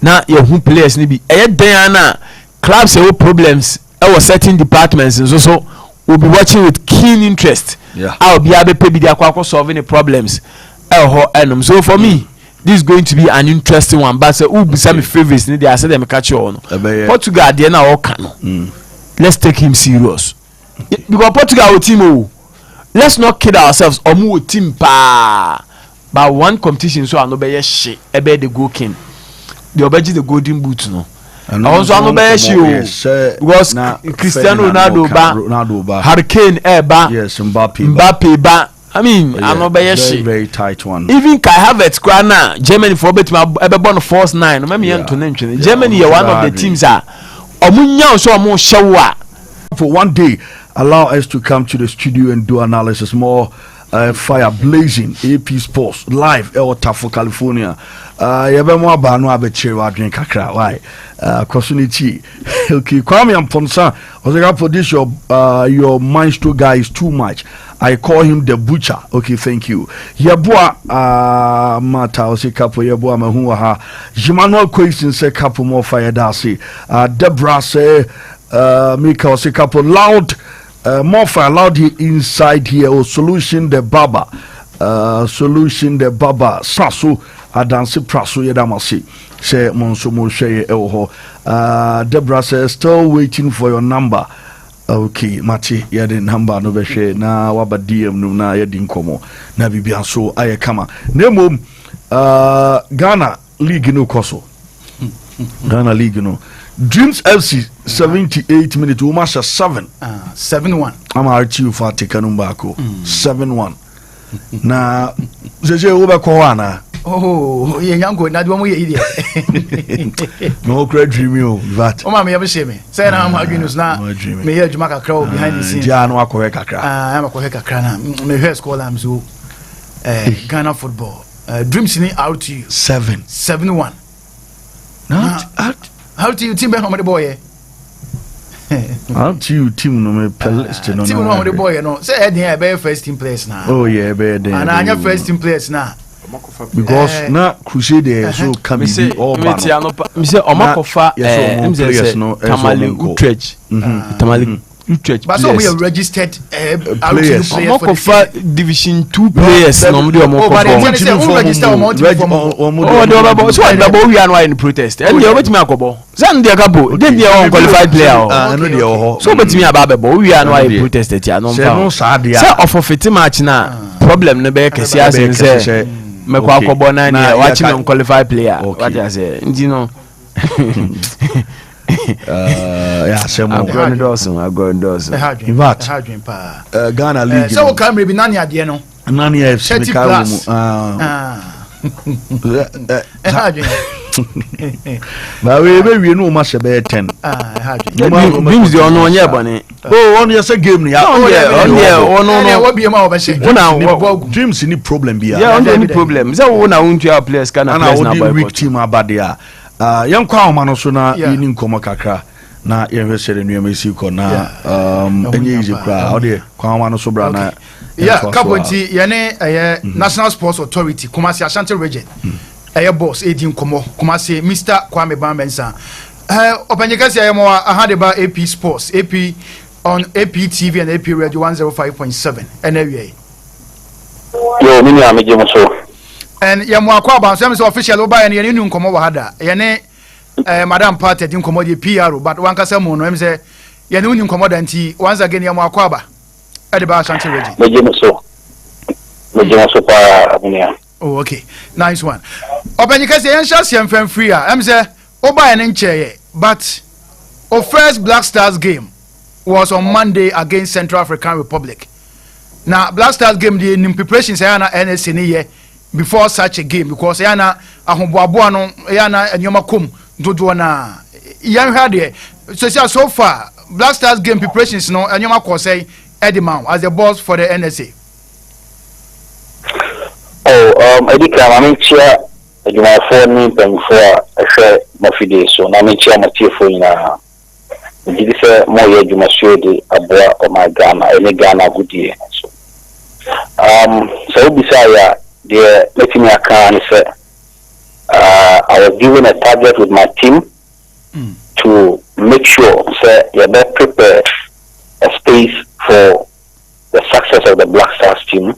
na ye hu players ni bi den na clubs have problems our certain departments and so we'll be watching with keen interest. I'll be able to be there solving the problems. So for me, this is going to be an interesting one. But who be some favorites? I said them catch on. Portugal, they are now can. Let's take him serious. Because Portugal team, let's not kid ourselves. Omu team pa. But one competition so I know be shit. Ebe the goal king. The obeji the golden boot no. Also I know be because Cristiano Ronaldo ba Hurricane ba yes Mbappe ba I mean I know be very tight one. Even Kai Havertz na Germany for bet ebe born force 9 no me yanto ntwe Germany one of the teams are omunya so omu hyewa for one day allow us to come to the studio and do analysis more fire blazing APSPORTS live Tafo California yebemo aba no abechire wadwen kakra why opportunity okay Kwame Amponsa Ozega for this your maestro guy is too much. I call him the butcher. Okay, thank you. Yeboa mata ose Capo yeboa mahu ha Emmanuel question say Capo more fire dasi Debra say Mika ose Capo loud more fire loud here inside here or solution the baba saso adanse praso yedamasi say monso mo share Debra says still waiting for your number. Okay, Mati, ya the number no be share na waba DM no na ya din komo na bibia so aye kama nemo Ghana League no koso Ghana League no Dreams FC 78 minutes we match 7-1 I'm archive for take number ko 7-1 na jeje wo be ko wana oh ye nyango na do mo ye idiot no credit dream o that o ma me yabse me say na am agreeing na me here juma kakra behind the scene dia no akohe kakra am akohe kakra na me here score am so Ghana football dreams ni out to you 7-1 not how do you team be how the boy how do you team no me pelest no team no the boy no say e dey be first team players na oh yeah be dey and anya first team players na because na crusade so can be all bad me say omakofa players no Tamale Utrecht Tamale Utrecht but so we are registered players omakofa division 2 players no mo dey omakofa so I double we are in protest and dey obetimi akobo zan dey akabo dey dey on qualified player no dey ho so obetimi ababo we are in protest at ya no say of fit match na problem no be kesi asen say meko akobo na ni watching on qualified player what I say you know yeah same I go endorse in fact Ghana League so can be nani ade no nani FC Mikael but we no match be 10 Dreams the ono onye bone oh on your game ni no be ma obese Dreams ni problem bia yeah on any problem say we na won to players kana players na boy weak team abadia yankwa omano so na yini nkomo kakra na yehwesere nuema isi ko na enye easy kra o de kwa omano so bra na Yeah, Kabonti, Yane, National Sports Authority, Kumasi Ashanti Region, Air Boss, 18 Komo, Kumasi, Mr. Kwame Bambensa. Opanyakasi, I had about AP Sports, AP on AP TV and AP Radio 105.7, NAA. Yo, Mini Amijimuso. And Yamwakwa, some official Oba and Yanu Komo Wahada, Yane, Madame Party, didn't come the PR, but one Casamono, Mze, Yanu Commodity, once again Yamwakwa. At the Ashanti region. Oh, okay. Nice one. Open because the ancient young free. I'm say Oba and Nche, but our first Black Stars game was on Monday against Central African Republic. Now Black Stars game the preparations yana NSC before such a game because yana ahomboaboa yana enyoma kom dodo na yan hade so far Black Stars game preparations no enyoma ko say Edimau as the boss for the NSA. Eddie Cam, I mean, chair, you know, for me, for a share Mofide, so I mean, chair, my tear for you now. Did you say more you must show the Abra or my Ghana, any Ghana good year? So, besides, the letting me account, I was given a target with my team to make sure, say, you're better prepared a space for the success of the Black Stars team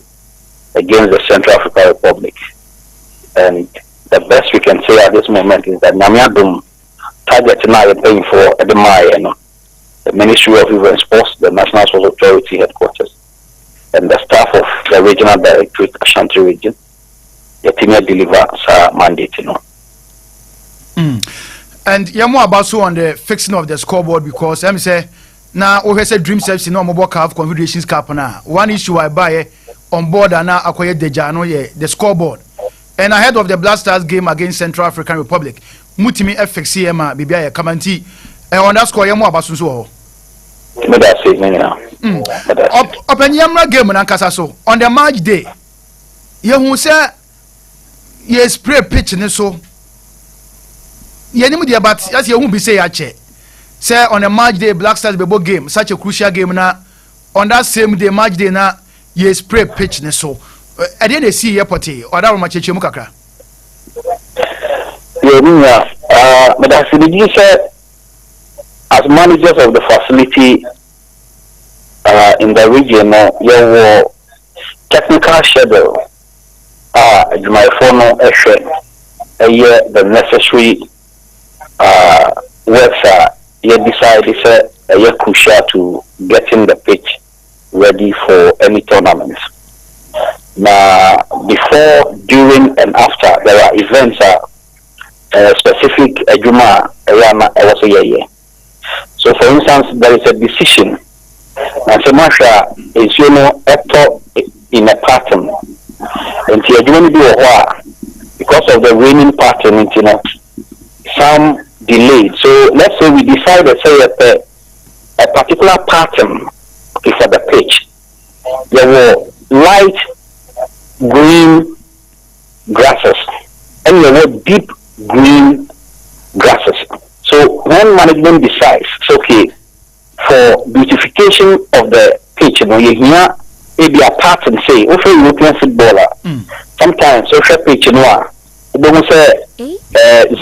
against the Central African Republic. And the best we can say at this moment is that Namiadum target now is paying for the Ministry of Youth and Sports, the National Sports Authority headquarters, and the staff of the Regional Directorate, Ashanti Region. The team deliver our mandate, And Yamu about so on the fixing of the scoreboard because I'm say now we say dream steps in no mobile cup confederations cup now. One issue I buy on board and now acquire the scoreboard. And ahead of the Black Stars game against Central African Republic, Mutimi FXCM Bibia Kamanti on that score Yamu about so. Open Yamra game and Ankasaso on the match day. You say ye spray pitch and so Yanimu but as you won't be say ache. Say on a match day, Black Stars bebo game, such a crucial game na. On that same day, match day na, ye spray pitch ne so. I didn't see ye potty or that much mukaka. Yeah, but as you said, as managers of the facility in the region, your technical schedule, my phone the necessary works you decide it's crucial to getting the pitch ready for any tournaments. Now, before, during, and after, there are events specific Ejuma was a year. So, for instance, there is a decision. And so Masha is in a pattern. And because of the raining pattern, some delayed. So let's say we decide to say a particular pattern is for the pitch. There were light green grasses and there were deep green grasses. So when management decides, it's okay, for beautification of the pitch, you hear maybe a pattern say, for European footballer, sometimes social pitch don't say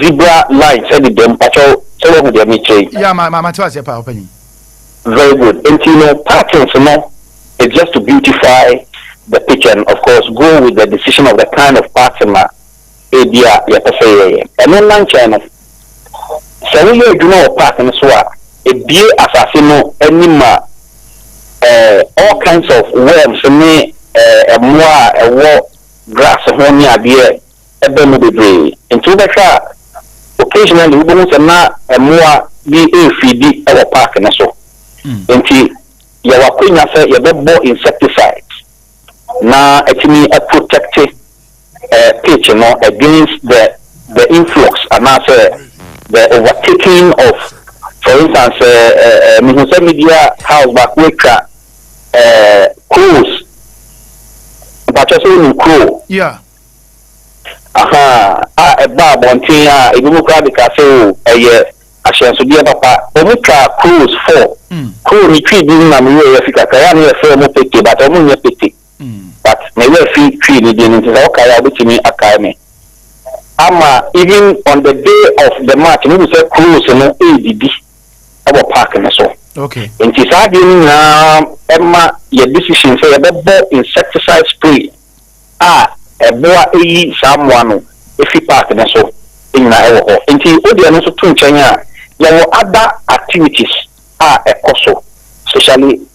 zebra lines and them patrol so with their meeting. Yeah, my was a opening. Very good. And patterns it's just to beautify the picture and of course go with the decision of the kind of pattern and then China. So we do know patterns a beer assassino anima all kinds of worms a more grass honia beer. Occasionally, we don't a more be feed our park and so. Until you are putting us more insecticides. Now, actually, a protective pitch, against the influx and also the overtaking of, for instance, media house back with crows, but also in crow. Yeah. A bar bonting a democratic a chance to be a papa Omika cruise for crew retreat in America Kayani a firm pity but only a pity but maybe a fee in the okay, which me a kind. Even on the day of the match, we say close and ADD our park and so. Okay. And it's arguing Emma, your decision say about insecticide spray. A boy someone if he park and so in our home. And the audience to China, there were other activities a coso, especially